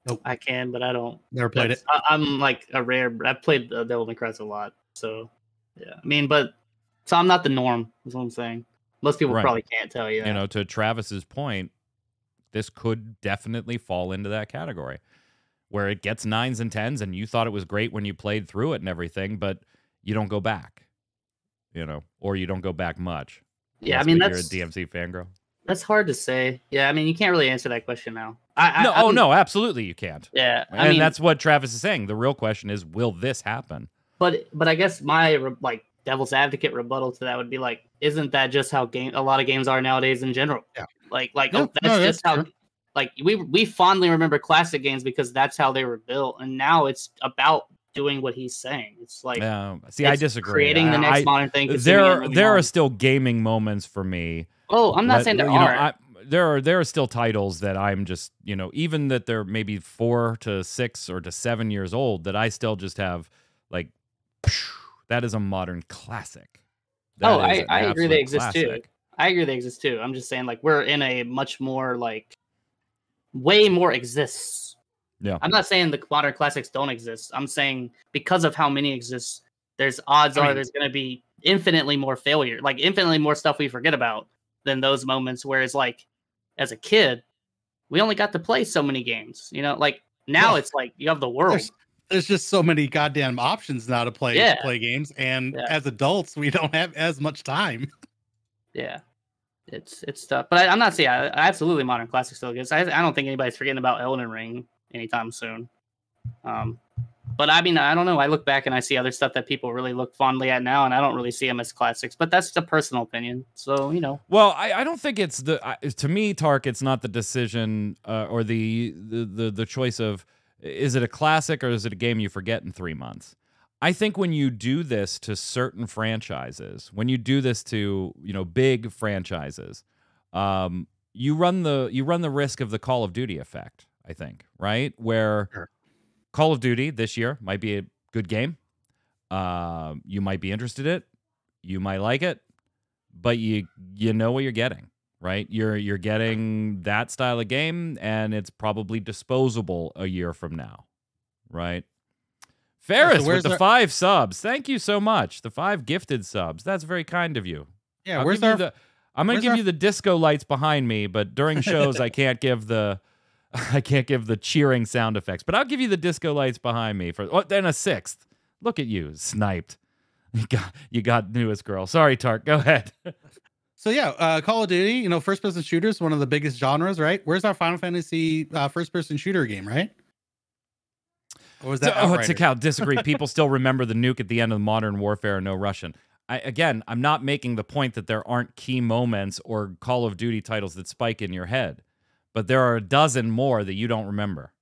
Nope. I can, but I don't. Never played it. I'm like a rare. I've played Devil May Cry a lot, so yeah. I mean, so I'm not the norm. Is what I'm saying. Most people probably can't tell you that. To Travis's point, this could definitely fall into that category where it gets 9s and 10s, and you thought it was great when you played through it and everything, but you don't go back. Or you don't go back much. Yeah, I mean, you're a DMC fangirl. That's hard to say. Yeah, I mean, you can't really answer that question now. No, absolutely you can't. Yeah, I mean, that's what Travis is saying. The real question is, will this happen? But I guess my devil's advocate rebuttal to that would be like, isn't that just how a lot of games are nowadays in general? Yeah. That's just how. Like we fondly remember classic games because that's how they were built, and now it's about doing what he's saying. It's like, see, I disagree. Creating the next modern thing. There are still gaming moments for me. Oh, I'm not saying there aren't. There are still titles that I'm just, even that they're maybe 4 to 6 or to 7 years old, that I still just have like, that is a modern classic. I agree they exist too. I agree they exist too. I'm just saying, like, we're in a much more, like, way more exists. Yeah. I'm not saying the modern classics don't exist. I'm saying because of how many exist, there's odds are there's going to be infinitely more failure, like infinitely more stuff we forget about than those moments. Whereas, like, as a kid, we only got to play so many games, like now it's like you have the world. There's just so many goddamn options now to play games, and as adults, we don't have as much time. Yeah, it's tough. But I'm not saying absolutely modern classics still exists. I don't think anybody's forgetting about Elden Ring anytime soon. But I mean, I don't know. I look back and I see other stuff that people really look fondly at now, and I don't really see them as classics. But that's a personal opinion. So, Well, I don't think it's to me, Tark, it's not the decision or the choice of, is it a classic or is it a game you forget in 3 months? I think when you do this to certain franchises, when you do this to, big franchises, you run the risk of the Call of Duty effect, I think, right? Where Call of Duty this year might be a good game. You might be interested in it. You might like it, but you know what you're getting, right? You're getting that style of game, and it's probably disposable a year from now, right? Ferris with the 5 subs. Thank you so much. The 5 gifted subs. That's very kind of you. Yeah, I'm going to give you the disco lights behind me, but during shows I can't give the cheering sound effects. But I'll give you the disco lights behind me then a 6th. Look at you, sniped. You got newest girl. Sorry, Tark. Go ahead. So yeah, Call of Duty, first-person shooters, one of the biggest genres, right? Where's our Final Fantasy first-person shooter game, right? Or was that Tikal, disagree. People still remember the nuke at the end of Modern Warfare, no Russian. I'm not making the point that there aren't key moments or Call of Duty titles that spike in your head, but there are a dozen more that you don't remember.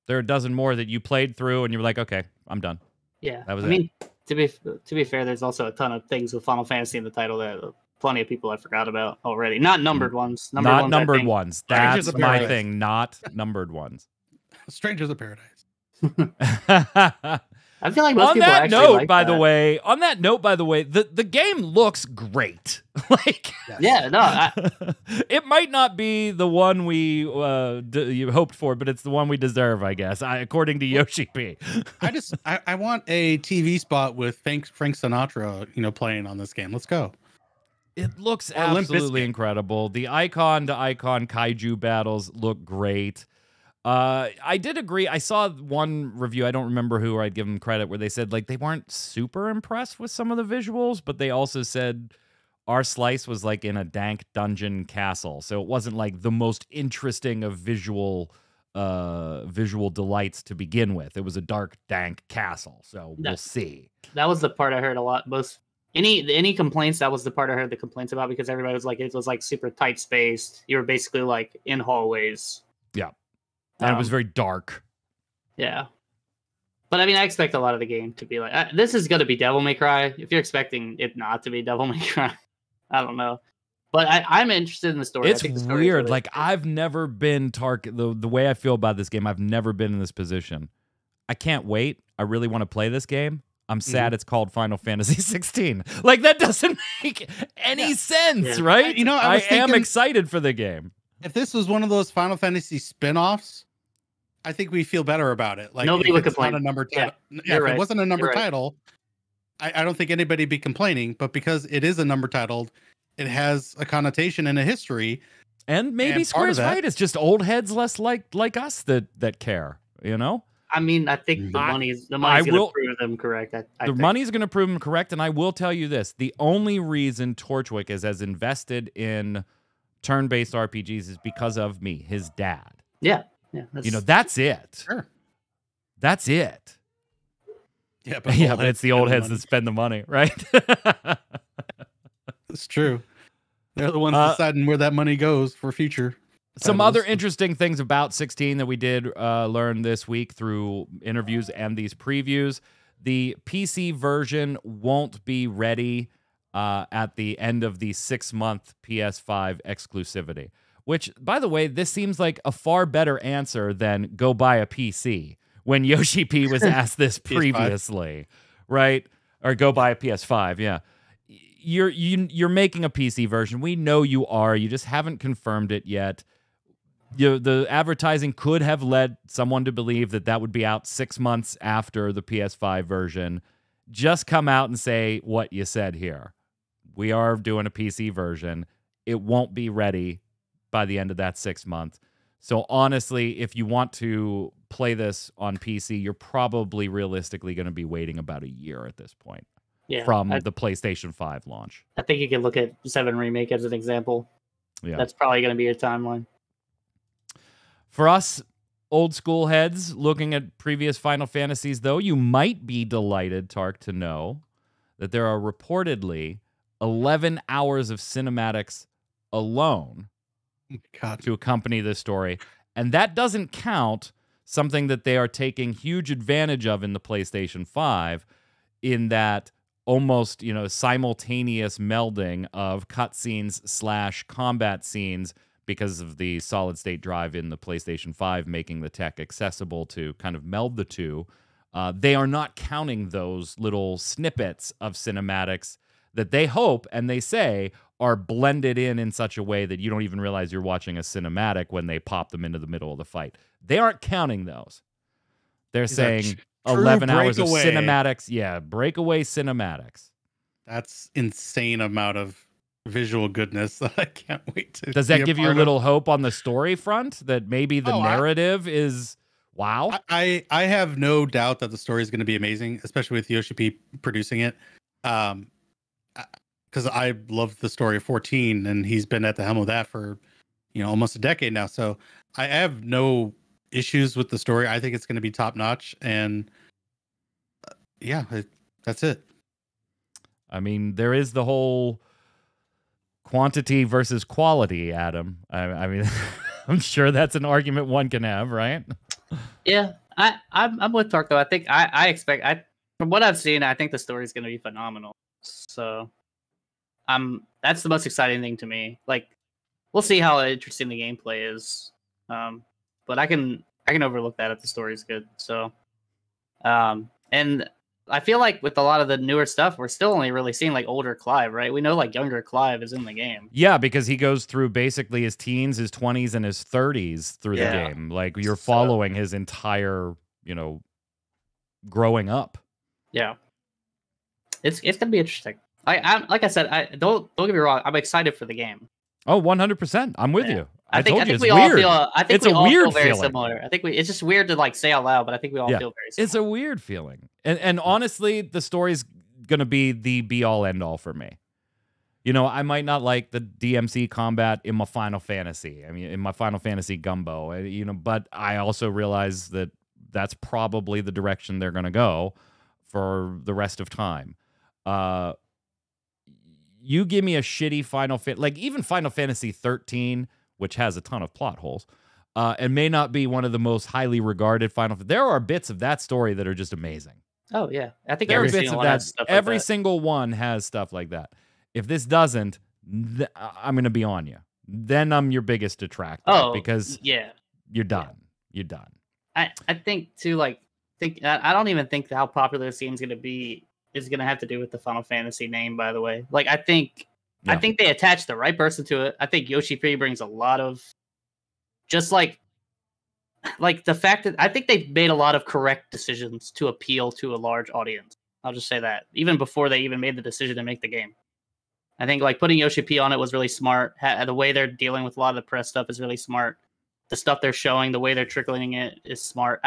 There are a dozen more that you played through and you were like, okay, I'm done. Yeah, that was I mean, to be fair, there's also a ton of things with Final Fantasy in the title that plenty of people I forgot about already. Not numbered ones. Numbered ones. That's my thing. Not numbered ones. Strangers of Paradise. I feel like most people actually like that. On that note, by the way, the game looks great. Like, it might not be the one we you hoped for, but it's the one we deserve, I guess, according to Yoshi P. I want a TV spot with Frank Sinatra, playing on this game. Let's go. It looks absolutely incredible. The icon to icon kaiju battles look great. I did agree. I saw one review, I don't remember who, or I'd give them credit, where they said like they weren't super impressed with some of the visuals, but they also said our slice was like in a dank dungeon castle, so it wasn't like the most interesting of visual delights to begin with. It was a dark, dank castle, so we'll see. That was the part I heard a lot. Any complaints, that was the part I heard the complaints about, because everybody was like, it was like super tight spaced. You were basically like in hallways. Yeah. And it was very dark. Yeah. But I mean, I expect a lot of the game to be like, this is going to be Devil May Cry. If you're expecting it not to be Devil May Cry, I don't know. But I'm interested in the story. It's weird. Really like, I've never been the way I feel about this game, I've never been in this position. I can't wait. I really want to play this game. I'm sad it's called Final Fantasy XVI. Like, that doesn't make any sense, right? I am excited for the game. If this was one of those Final Fantasy spin-offs, I think we feel better about it. Like, nobody would complain. Not a number title. Yeah, if it wasn't a number title, I don't think anybody'd be complaining. But because it is a number titled, it has a connotation and a history. And maybe Square's right. It's just old heads less like us that care, I mean, I think the money's going to prove them correct. The money's going to prove them correct, and I will tell you this. The only reason Torchwick is as invested in turn-based RPGs is because of me, his dad. Yeah. That's it. Sure. That's it. Yeah, but it's the old heads that spend the money, right? It's true. They're the ones deciding where that money goes for future. Some other interesting things about 16 that we did learn this week through interviews and these previews. The PC version won't be ready at the end of the 6-month PS5 exclusivity, which, by the way, this seems like a far better answer than go buy a PC when Yoshi P was asked this previously, right? Or go buy a PS5, yeah. You're making a PC version. We know you are. You just haven't confirmed it yet. The advertising could have led someone to believe that that would be out 6 months after the PS5 version. Just come out and say what you said here. We are doing a PC version. It won't be ready by the end of that 6 month. So honestly, if you want to play this on PC, you're probably realistically going to be waiting about a year at this point from the PlayStation 5 launch. I think you can look at 7 Remake as an example. Yeah. That's probably going to be your timeline. For us old school heads looking at previous Final Fantasies, though, you might be delighted, Tark, to know that there are reportedly 11 hours of cinematics alone to accompany this story. And that doesn't count something that they are taking huge advantage of in the PlayStation 5, in that almost, simultaneous melding of cutscenes / combat scenes because of the solid state drive in the PlayStation 5 making the tech accessible to kind of meld the two. They are not counting those little snippets of cinematics that they hope and they say are blended in such a way that you don't even realize you're watching a cinematic when they pop them into the middle of the fight. They aren't counting those. They're saying 11 hours of cinematics. Yeah, breakaway cinematics. That's insane amount of visual goodness that I can't wait to. Does that give you a little hope on the story front that maybe the narrative is wow? I have no doubt that the story is going to be amazing, especially with Yoshi P producing it. Because I love the story of 14, and he's been at the helm of that for almost a decade now. So I have no issues with the story. I think it's going to be top notch, and that's it. I mean, there is the whole quantity versus quality, Adam. I mean, I'm sure that's an argument one can have, right? Yeah, I'm with Tark though. I think I expect from what I've seen, I think the story is going to be phenomenal. So, that's the most exciting thing to me. Like, we'll see how interesting the gameplay is. But I can overlook that if the story is good. So, and I feel like with a lot of the newer stuff, we're still only really seeing like older Clive, right? We know like younger Clive is in the game. Yeah, because he goes through basically his teens, his 20s, and his 30s through the game. Like you're following his entire, growing up. Yeah, it's gonna be interesting. I'm like I said, don't get me wrong. I'm excited for the game. Oh, 100%. I'm with you. I think it's we weird. all feel. I think it's we a all weird feel very feeling. similar. I think it's just weird to like say out loud, but I think we all feel very similar. It's a weird feeling, and honestly, the story's gonna be the be all end all for me. I might not like the DMC combat in my Final Fantasy. I mean, in my Final Fantasy gumbo. But I also realize that that's probably the direction they're gonna go for the rest of time. You give me a shitty even Final Fantasy XIII, which has a ton of plot holes, and may not be one of the most highly regarded there are bits of that story that are just amazing. Oh yeah, I think there every are bits single of one that. has stuff Every like that. single one has stuff like that. If this doesn't, I'm going to be on you. Then I'm your biggest detractor because you're done. You're done. I think too. I don't even think how popular this game's going to be is going to have to do with the Final Fantasy name. By the way, I think they attached the right person to it. I think Yoshi P brings a lot of just like the fact that I think they've made a lot of correct decisions to appeal to a large audience. I'll just say that even before they even made the decision to make the game. I think putting Yoshi P on it was really smart. The way they're dealing with a lot of the press stuff is really smart. The stuff they're showing, the way they're trickling it is smart.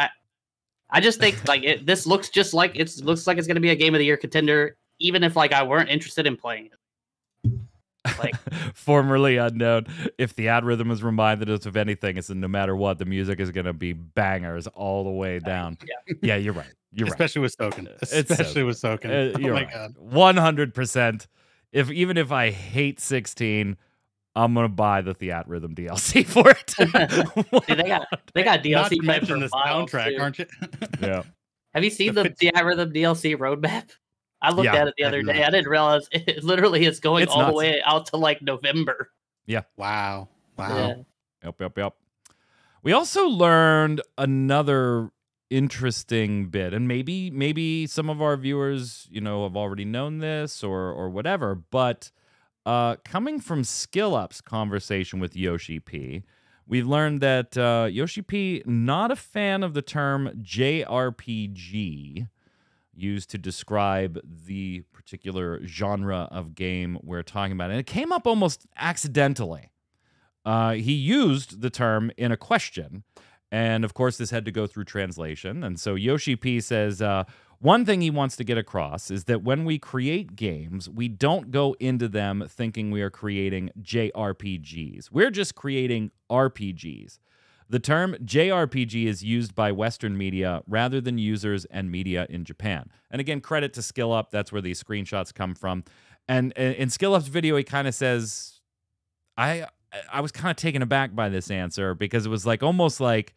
I just think this looks just like it's going to be a Game of the Year contender, even if I weren't interested in playing it. Formerly unknown. If the algorithm has reminded us of anything, it's that no matter what, the music is going to be bangers all the way down. Yeah, you're right. Especially with Soken. Especially with Soken. Oh my God. 100%. Even if I hate 16, I'm gonna buy the Theatrhythm DLC for it. Dude, they got DLC. Not to for mention the miles, soundtrack, too. aren't you? Yeah. Have you seen the Theatrhythm DLC roadmap? I looked Yeah, at it the I other have day. not. I didn't realize it literally is going It's all the nuts. way out to like November. Wow. Yeah. Yep. We also learned another interesting bit, and maybe some of our viewers, have already known this or whatever, but coming from Skill Up's conversation with Yoshi P, we've learned that Yoshi P not a fan of the term JRPG used to describe the particular genre of game we're talking about, and it came up almost accidentally. He used the term in a question, and of course, this had to go through translation. And so Yoshi P says, one thing he wants to get across is that when we create games, we don't go into them thinking we are creating JRPGs. We're just creating RPGs. The term JRPG is used by Western media rather than users and media in Japan. And again, credit to Skill Up. That's where these screenshots come from. And in Skill Up's video, he kind of says, I was kind of taken aback by this answer because it was almost like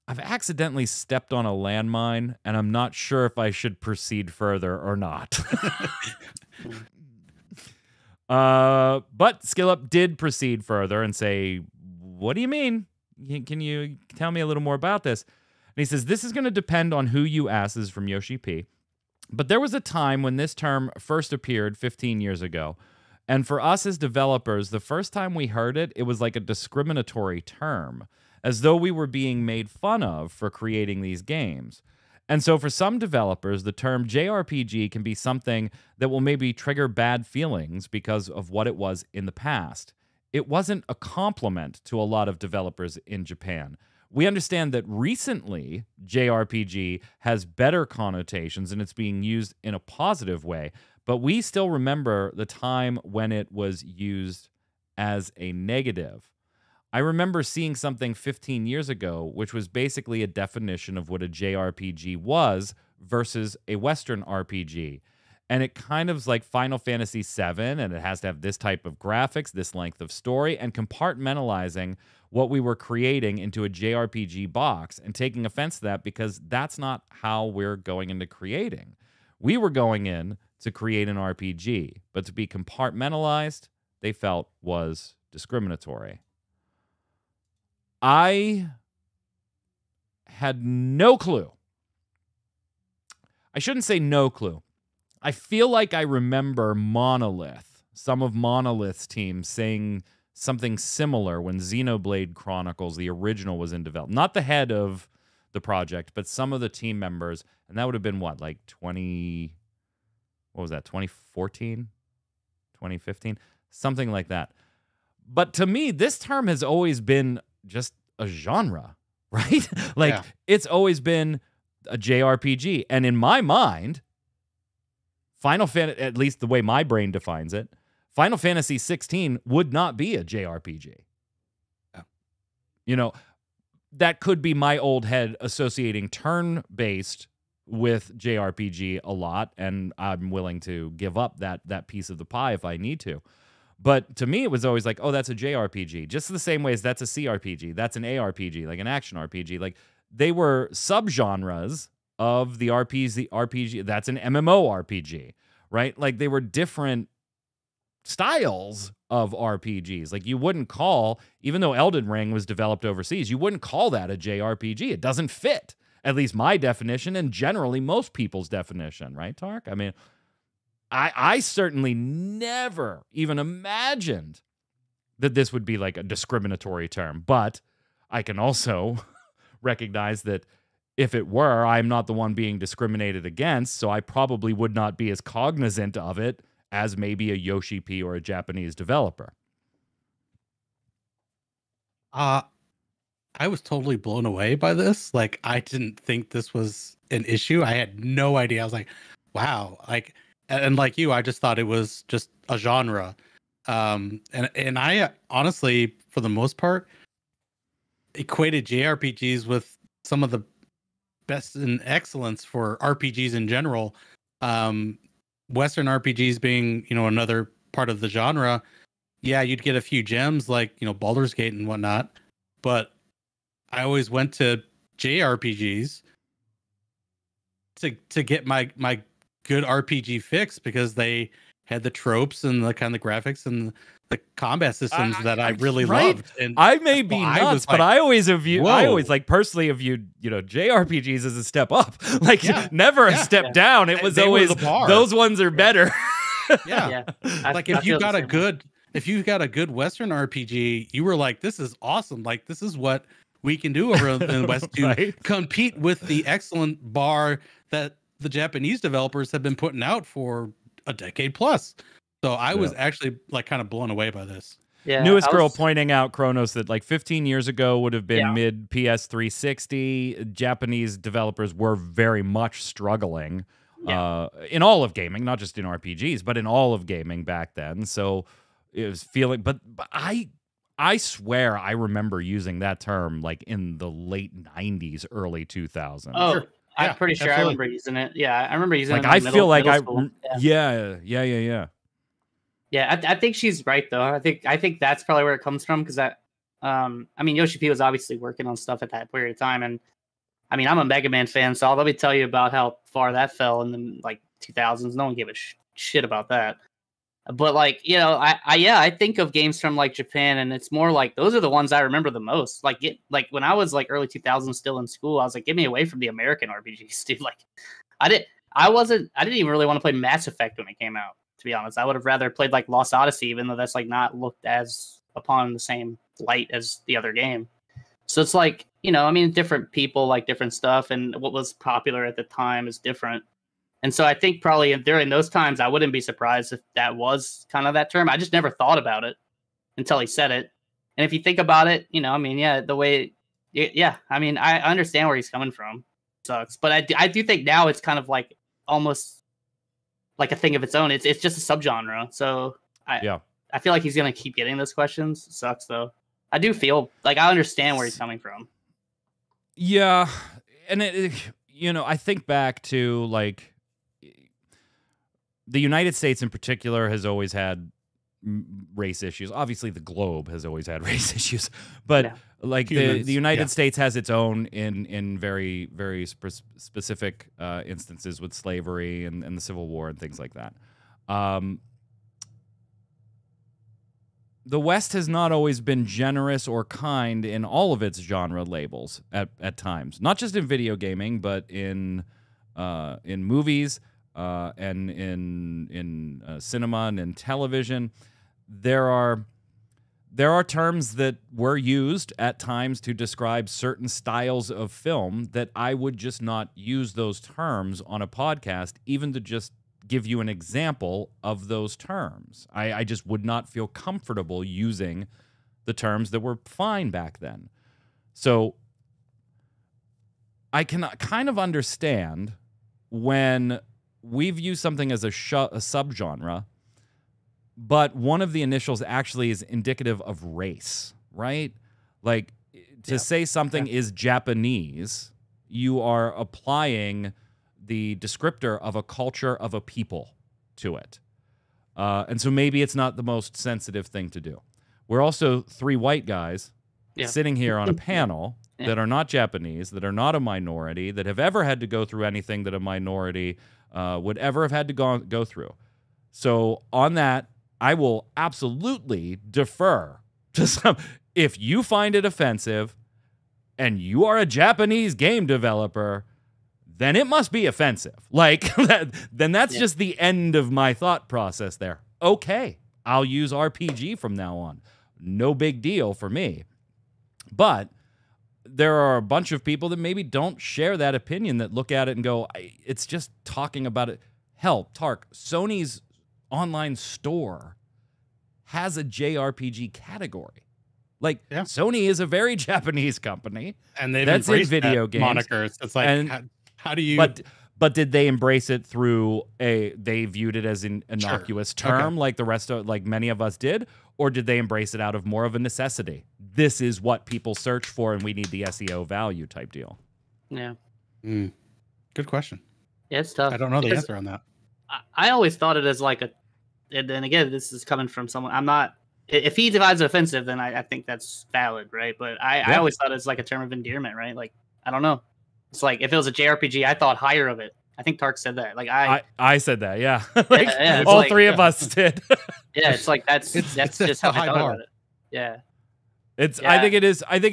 I've accidentally stepped on a landmine and I'm not sure if I should proceed further or not. But Skill Up did proceed further and say, what do you mean? Can you tell me a little more about this? And he says, this is going to depend on who you ask. This is from Yoshi P. But there was a time when this term first appeared 15 years ago. And for us as developers, the first time we heard it, it was like a discriminatory term, as though we were being made fun of for creating these games. And so for some developers, the term JRPG can be something that will maybe trigger bad feelings because of what it was in the past. It wasn't a compliment to a lot of developers in Japan. We understand that recently, JRPG has better connotations and it's being used in a positive way, but we still remember the time when it was used as a negative. I remember seeing something 15 years ago, which was basically a definition of what a JRPG was versus a Western RPG. And it kind of is like Final Fantasy VII, and it has to have this type of graphics, this length of story, and compartmentalizing what we were creating into a JRPG box and taking offense to that because that's not how we're going into creating. We were going in to create an RPG, but to be compartmentalized, they felt was discriminatory. I had no clue. I shouldn't say no clue. I feel like I remember Monolith, some of Monolith's team saying something similar when Xenoblade Chronicles, the original, was in development. Not the head of the project, but some of the team members. And that would have been what, like 2014? 2015? Something like that. But to me, this term has always been just a genre, right? It's always been a JRPG. And in my mind, Final Fantasy, at least the way my brain defines it, Final Fantasy XVI would not be a JRPG. Yeah. That could be my old head associating turn-based with JRPG a lot, and I'm willing to give up that piece of the pie if I need to. But to me, it was always like, oh, that's a JRPG. Just the same way as that's a CRPG. That's an ARPG, like an action RPG. Like, they were subgenres of the RPG. That's an MMORPG, right? Like, they were different styles of RPGs. Like, you wouldn't call, even though Elden Ring was developed overseas, you wouldn't call that a JRPG. It doesn't fit, at least my definition, and generally most people's definition, right, Tark? I mean, I certainly never even imagined that this would be like a discriminatory term, but I can also recognize that if it were, I'm not the one being discriminated against, so I probably would not be as cognizant of it as maybe a Yoshi P or a Japanese developer. I was totally blown away by this. Like, I didn't think this was an issue. I had no idea. I was like, wow. And like you, I just thought it was just a genre. And I honestly, for the most part, equated JRPGs with some of the best in excellence for RPGs in general. Western RPGs being, another part of the genre. yeah, you'd get a few gems like, you know, Baldur's Gate and whatnot. But I always went to JRPGs to get my good RPG fix because they had the tropes and the kind of graphics and the combat systems that I really loved. And I may be I nuts, was but like, I always like personally have viewed, you know, JRPGs as a step up. Like never a step down. It was They were always the bar. those ones are better. Yeah. Like if you got a good Western RPG, you were like, this is awesome. Like this is what we can do over in the West to compete with the excellent bar that the Japanese developers have been putting out for a decade plus. So I was actually like kind of blown away by this. Yeah, Newest girl pointing out, Kronos, that like 15 years ago would have been mid PS360. Japanese developers were very much struggling in all of gaming, not just in RPGs, but in all of gaming back then. So it was feeling, but I swear I remember using that term like in the late 90s, early 2000s. Oh, sure. I'm pretty sure I remember using it. Yeah, I remember using it. I feel like yeah. Yeah, I think she's right though. I think that's probably where it comes from because I mean Yoshi P was obviously working on stuff at that period of time, and I mean I'm a Mega Man fan, so let me tell you about how far that fell in the like 2000s. No one gave a shit about that. But like, you know, I think of games from like Japan, and it's more like those are the ones I remember the most. Like when I was like early 2000s still in school, I was like, get me away from the American RPGs, dude. Like I didn't even really want to play Mass Effect when it came out, to be honest. I would have rather played like Lost Odyssey, even though that's like not looked as upon the same light as the other game. So it's like, you know, I mean, different people like different stuff, and what was popular at the time is different. And so I think probably during those times, I wouldn't be surprised if that was kind of that term. I just never thought about it until he said it. And if you think about it, you know, I mean, I mean, I understand where he's coming from. Sucks. But I do think now it's kind of like almost like a thing of its own. It's just a subgenre. So I feel like he's going to keep getting those questions. Sucks though. I do feel like I understand where he's coming from. Yeah. And you know, I think back to like, the United States in particular has always had race issues. Obviously, the globe has always had race issues, but like the United States has its own in very, very specific instances with slavery and the Civil War and things like that. The West has not always been generous or kind in all of its genre labels at times, not just in video gaming, but in movies. And in cinema and in television, there are terms that were used at times to describe certain styles of film that I would just not use those terms on a podcast, even to just give you an example of those terms. I just would not feel comfortable using the terms that were fine back then. So I can kind of understand when we view something as a subgenre, but one of the initials actually is indicative of race, right? Like to say something is Japanese, you are applying the descriptor of a culture of a people to it. And so maybe it's not the most sensitive thing to do. We're also three white guys sitting here on a panel that are not Japanese, that are not a minority, that have ever had to go through anything that a minority would ever have had to go through. So on that, I will absolutely defer to some. If you find it offensive and you are a Japanese game developer, then it must be offensive. Like then that's just the end of my thought process there. Okay, I'll use RPG from now on. No big deal for me. But there are a bunch of people that maybe don't share that opinion, that look at it and go, it's just talking about it. Hell, Tark, Sony's online store has a JRPG category. Like, Sony is a very Japanese company. And they've that's in embraced video that games. moniker. It's like, how do you... But did they embrace it through they viewed it as an innocuous term like the rest of, like many of us did? Or did they embrace it out of more of a necessity? This is what people search for and we need the SEO value type deal. Yeah. Good question. Yeah, it's tough. I don't know the answer on that. I always thought it as like and then again, this is coming from someone, I'm not if he divides offensive, then I think that's valid, right? But I Yeah. always thought it's like a term of endearment, right? Like, I don't know. It's like if it was a JRPG, I thought higher of it. I think Tark said that. Like I said that, yeah. Like yeah, it's all like- three of us did. yeah, it's like that's It's just a how I high thought bar. about it. Yeah. It's Yeah. I think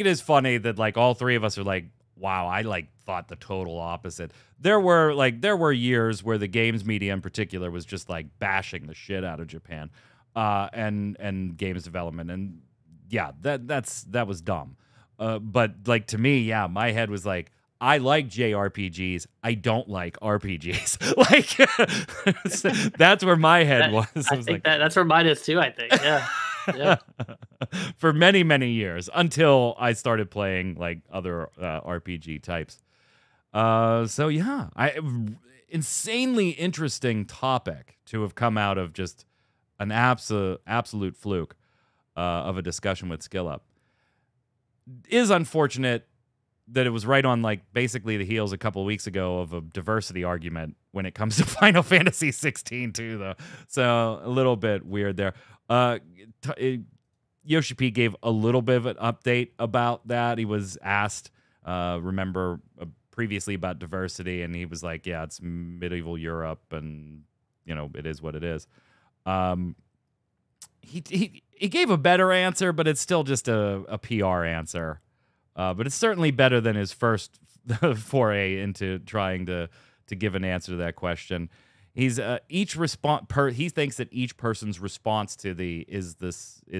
it is funny that like all three of us are like, wow, I like thought the total opposite. There were years where the games media in particular was just like bashing the shit out of Japan, and games development, and yeah, that was dumb. But like to me, yeah, my head was like, I like JRPGs. I don't like RPGs. Like that's where my head was. I was think like, that's where mine is too. I think. Yeah. Yeah. for many, many years until I started playing like other RPG types. So yeah, insanely interesting topic to have come out of just an absolute fluke of a discussion with Skill Up. Is unfortunate that it was right on like basically the heels a couple of weeks ago of a diversity argument when it comes to Final Fantasy XVI too, though. So a little bit weird there. Yoshi P gave a little bit of an update about that. He was asked, previously about diversity, and he was like, yeah, it's medieval Europe, and it is what it is. He gave a better answer, but it's still just a PR answer. But it's certainly better than his first foray into trying to give an answer to that question. He's he thinks that each person's response to is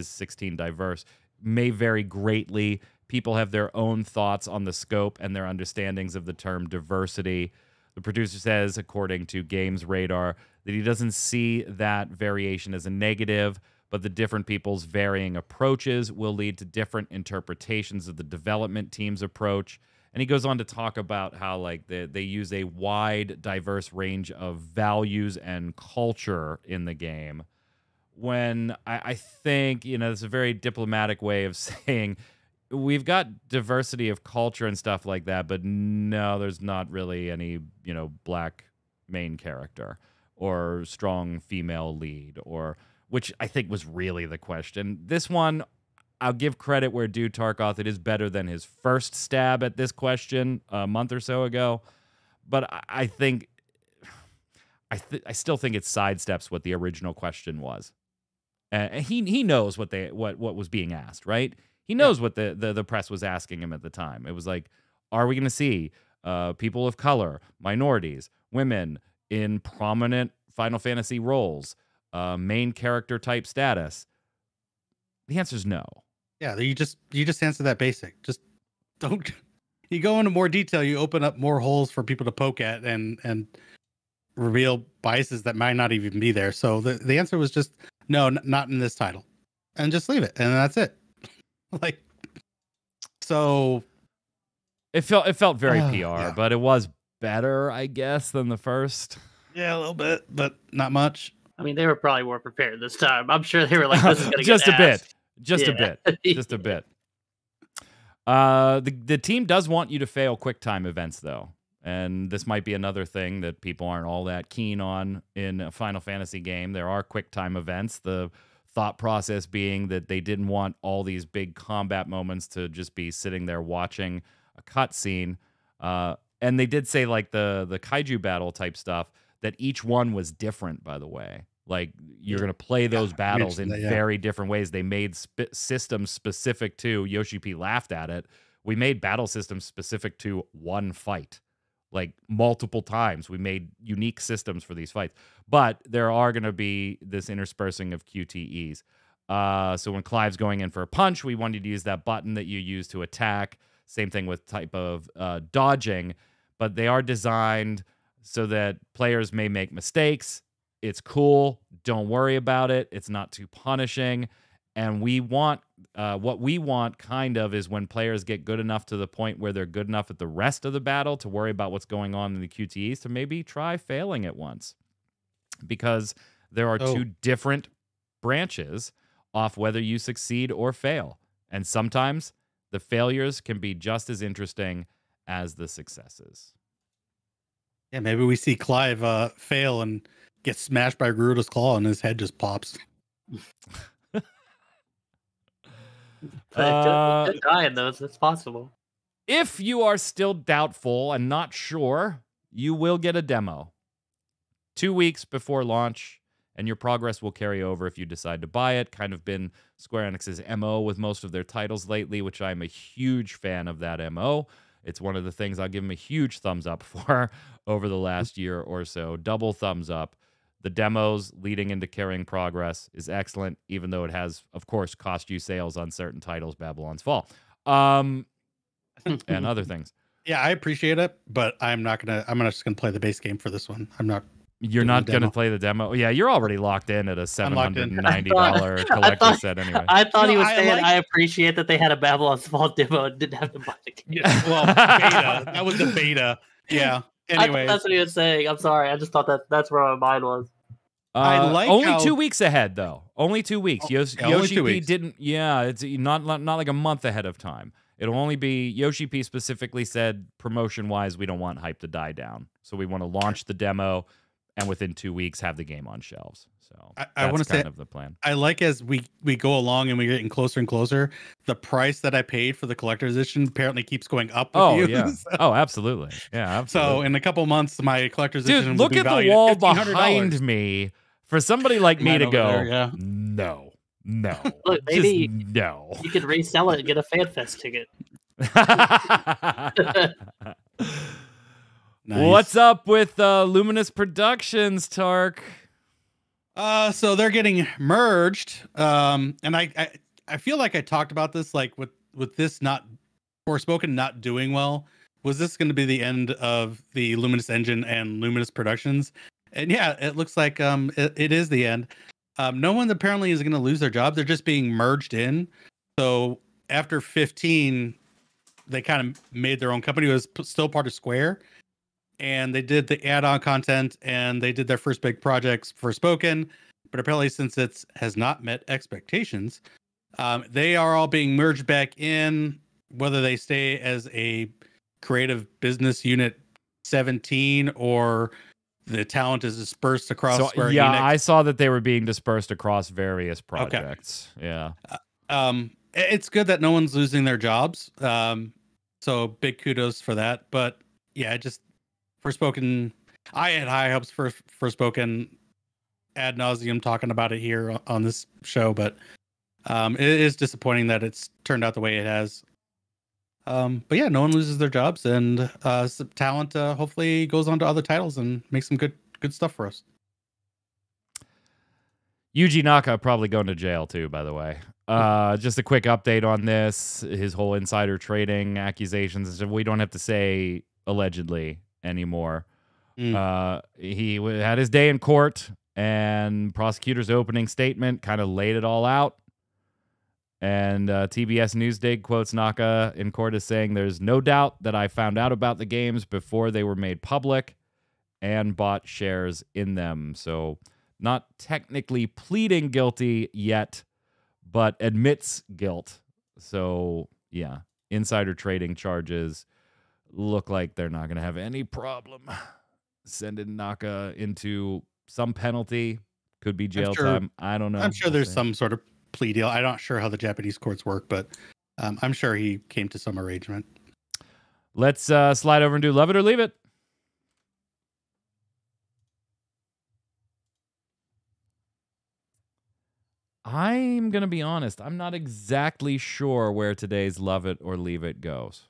16 diverse may vary greatly. People have their own thoughts on the scope and their understandings of the term diversity. The producer says, according to Games Radar, that he doesn't see that variation as a negative, but the different people's varying approaches will lead to different interpretations of the development team's approach. And he goes on to talk about how like they use a wide, diverse range of values and culture in the game. When I think, it's a very diplomatic way of saying we've got diversity of culture and stuff like that, but no, there's not really any, black main character or strong female lead, or which I think was really the question. This one, I'll give credit where due, Tarkoth. It is better than his first stab at this question a month or so ago. But I think, I still think it sidesteps what the original question was. And he knows what was being asked, right? He knows what the press was asking him at the time. It was like, are we going to see people of color, minorities, women in prominent Final Fantasy roles, main character type status? The answer is no. Yeah, you just answer that basic. Just don't. You go into more detail, you open up more holes for people to poke at and reveal biases that might not even be there. So the answer was just no, not in this title, and just leave it, and that's it. Like, so it felt very PR, yeah. but it was better, I guess, than the first. Yeah, a little bit, but not much. I mean, they were probably more prepared this time. I'm sure they were like, "This is gonna just get a bit, asked." just a bit, just a bit. The team does want you to fail QuickTime events, though, and this might be another thing that people aren't all that keen on in a Final Fantasy game. There are QuickTime events. The thought process being that they didn't want all these big combat moments to just be sitting there watching a cutscene. And they did say like the kaiju battle type stuff, that each one was different, by the way. Like you're going to play those battles in very different ways. They made systems specific to, Yoshi P laughed at it, we made battle systems specific to one fight. Like multiple times we made unique systems for these fights, but there are going to be this interspersing of QTEs. So when Clive's going in for a punch, we wanted to use that button that you use to attack. Same thing with type of dodging, but they are designed so that players may make mistakes. It's cool. Don't worry about it. It's not too punishing. And we want, what we want kind of is when players get good enough to the point where they're good enough at the rest of the battle to worry about what's going on in the QTEs, to maybe try failing it once. Because there are two different branches off whether you succeed or fail. And sometimes the failures can be just as interesting as the successes. Yeah, maybe we see Clive fail and get smashed by Garuda's claw and his head just pops. But good dying though. It's possible. If you are still doubtful and not sure, you will get a demo 2 weeks before launch, and your progress will carry over if you decide to buy it. Kind of been Square Enix's MO with most of their titles lately, which I'm a huge fan of that MO. It's one of the things I'll give them a huge thumbs up for over the last year or so. Double thumbs up. The demos leading into carrying progress is excellent, even though it has, of course, cost you sales on certain titles, Babylon's Fall, and other things. Yeah, I appreciate it, but I'm just gonna play the base game for this one. You're not going to play the demo? Yeah, you're already locked in at a $790 collector set anyway. I thought he was saying, I appreciate that they had a Babylon's Fall demo and didn't have to buy the game. Well, beta. That was the beta. Yeah. Anyway, that's what he was saying. I'm sorry. I just thought that's where my mind was. Only 2 weeks ahead, though. Only 2 weeks. Only 2 weeks. Didn't. Yeah, it's not like a month ahead of time. It'll only be Yoshi P specifically said promotion-wise, we don't want hype to die down, so we want to launch the demo, and within 2 weeks have the game on shelves. So I want to say of the plan. I like as we go along and we're getting closer and closer, the price that I paid for the collector's edition apparently keeps going up. Yeah. Oh, absolutely. Yeah, absolutely. So in a couple months, my collector's edition will look be at the valued wall at $1,500. behind me. For somebody like me to go, there, no. Look, maybe no. You could resell it and get a FanFest ticket. Nice. What's up with Luminous Productions, Tark? So they're getting merged. And I feel like I talked about this, like with this Forspoken not doing well. Was this going to be the end of the Luminous engine and Luminous Productions? And yeah, it looks like it is the end. No one apparently is going to lose their job. They're just being merged in. So after 15, they kind of made their own company. It was still part of Square. And they did the add-on content, and they did their first big projects, Forspoken. But apparently, since it has not met expectations, they are all being merged back in. Whether they stay as a creative business unit 17 or the talent is dispersed across Square Enix. I saw that they were being dispersed across various projects. Okay. Yeah. It's good that no one's losing their jobs. So big kudos for that. But yeah, Forspoken, I had high hopes for Forspoken ad nauseum talking about it here on this show, but it is disappointing that it's turned out the way it has. But yeah, no one loses their jobs, and some talent hopefully goes on to other titles and makes some good stuff for us. Yuji Naka probably going to jail too, by the way. Just a quick update on this. His whole insider trading accusations. We don't have to say allegedly anymore. He had his day in court, and prosecutor's opening statement kind of laid it all out. And TBS Newsday quotes Naka in court as saying, "There's no doubt that I found out about the games before they were made public and bought shares in them." So not technically pleading guilty yet, but admits guilt. So yeah, insider trading charges look like they're not going to have any problem sending Naka into some penalty. Could be jail time. I don't know. I'm sure there's some sort of plea deal. I'm not sure how the Japanese courts work, but I'm sure he came to some arrangement. Let's slide over and do Love It or Leave It. I'm going to be honest. I'm not exactly sure where today's Love It or Leave It goes.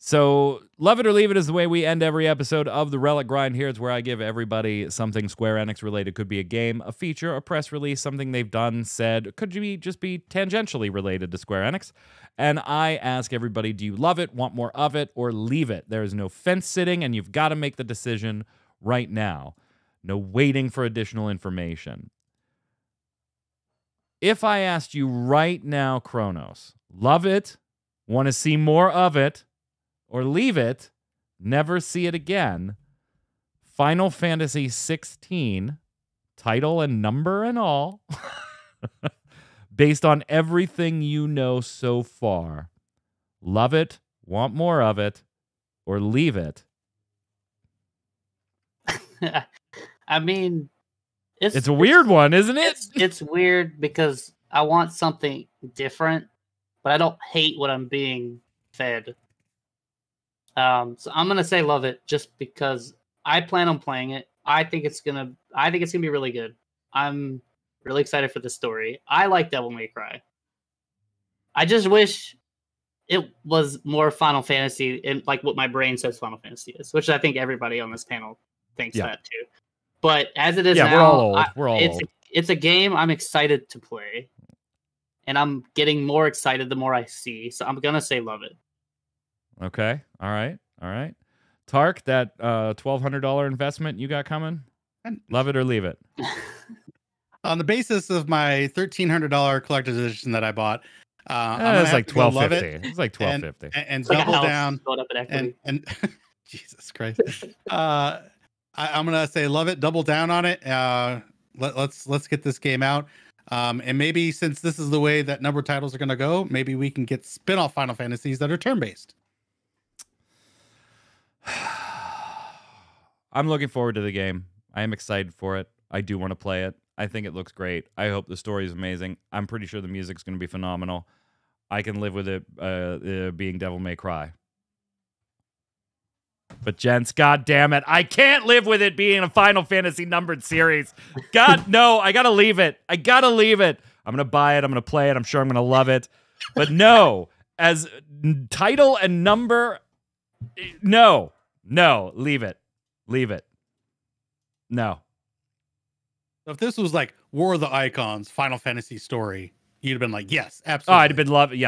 So, Love It or Leave It is the way we end every episode of the Relic Grind. Here it's where I give everybody something Square Enix related. Could be a game, a feature, a press release, something they've done, said. Could just be tangentially related to Square Enix. And I ask everybody, do you love it, want more of it, or leave it? There is no fence sitting, and you've got to make the decision right now. No waiting for additional information. If I asked you right now, Kronos, love it, want to see more of it, or leave it, never see it again, Final Fantasy XVI, title and number and all, based on everything you know so far, love it, want more of it, or leave it? I mean, it's a weird one, isn't it? It's weird because I want something different, but I don't hate what I'm being fed. So I'm gonna say love it just because I plan on playing it. I think it's gonna be really good. I'm really excited for the story. I like Devil May Cry. I just wish it was more Final Fantasy and like what my brain says Final Fantasy is, which I think everybody on this panel thinks that too. But as it is now, we're all old. We're all old. It's a game I'm excited to play, and I'm getting more excited the more I see. So I'm gonna say love it. Okay. All right. Tark, that $1,200 investment you got coming, love it or leave it. On the basis of my $1,300 collector's edition that I bought, it's like $1,250. It's like $1,250 and like double down and Jesus Christ. I'm gonna say love it, double down on it. Let's get this game out. And maybe since this is the way that number titles are gonna go, maybe we can get spin-off Final Fantasies that are turn-based. I'm looking forward to the game. I am excited for it. I do want to play it. I think it looks great. I hope the story is amazing. I'm pretty sure the music's going to be phenomenal. I can live with it being Devil May Cry. But gents, god damn it, I can't live with it being a Final Fantasy numbered series. God, no, I gotta leave it. I'm gonna buy it, I'm gonna play it, I'm sure I'm gonna love it. But no, as title and number, no, leave it. No. If this was like War of the Icons, Final Fantasy story, you'd have been like, yes, absolutely. Oh, I'd have been love it.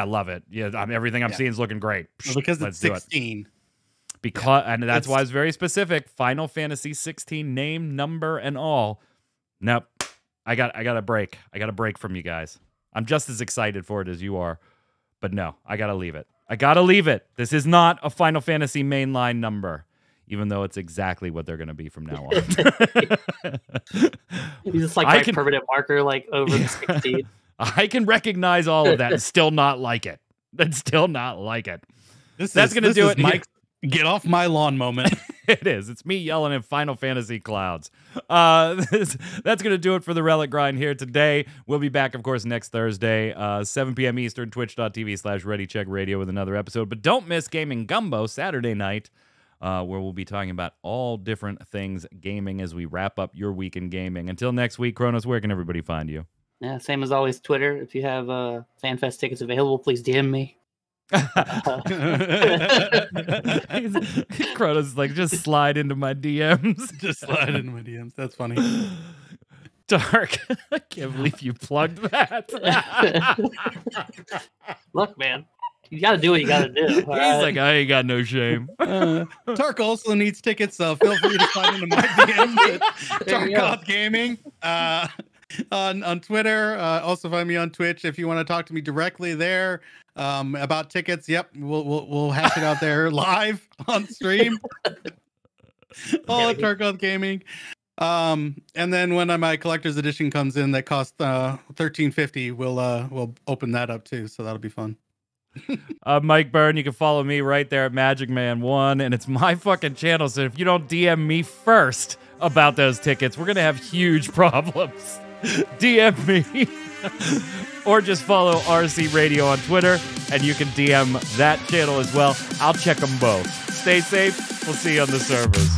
Yeah, everything I'm seeing is looking great. Well, because it's 16. And that's why it's very specific. Final Fantasy 16 name, number, and all. Nope. I got a break. I got a break from you guys. I'm just as excited for it as you are. But no, I gotta leave it. This is not a Final Fantasy mainline number, even though it's exactly what they're gonna be from now on. You just like my permanent marker like over the 16. I can recognize all of that and still not like it. That's gonna do it, Mike. Get off my lawn moment. It is. It's me yelling at Final Fantasy clouds. That's going to do it for the Relic Grind here today. We'll be back, of course, next Thursday, 7 p.m. Eastern, twitch.tv/ReadyCheckRadio with another episode. But don't miss Gaming Gumbo Saturday night, where we'll be talking about all different things gaming as we wrap up your week in gaming. Until next week, Kronos, where can everybody find you? Yeah, same as always, Twitter. If you have FanFest tickets available, please DM me. Kronos is like, just slide into my DMs. That's funny. Dark. I can't believe you plugged that. Look, man, you gotta do what you gotta do. He's like, I ain't got no shame. Tark also needs tickets, so feel free to slide into my DMs at Tarkoth Gaming. On Twitter, also find me on Twitch if you want to talk to me directly there about tickets. Yep, we'll hash it out there live on stream. All at Tarkoth Gaming. And then when my collector's edition comes in that costs $13.50, we'll open that up too, so that'll be fun. Mike Byrne, you can follow me right there at Magic Man 1, and it's my fucking channel, so if you don't DM me first about those tickets, we're gonna have huge problems. DM me or just follow RC Radio on Twitter, and you can DM that channel as well. I'll check them both. Stay safe. We'll see you on the servers.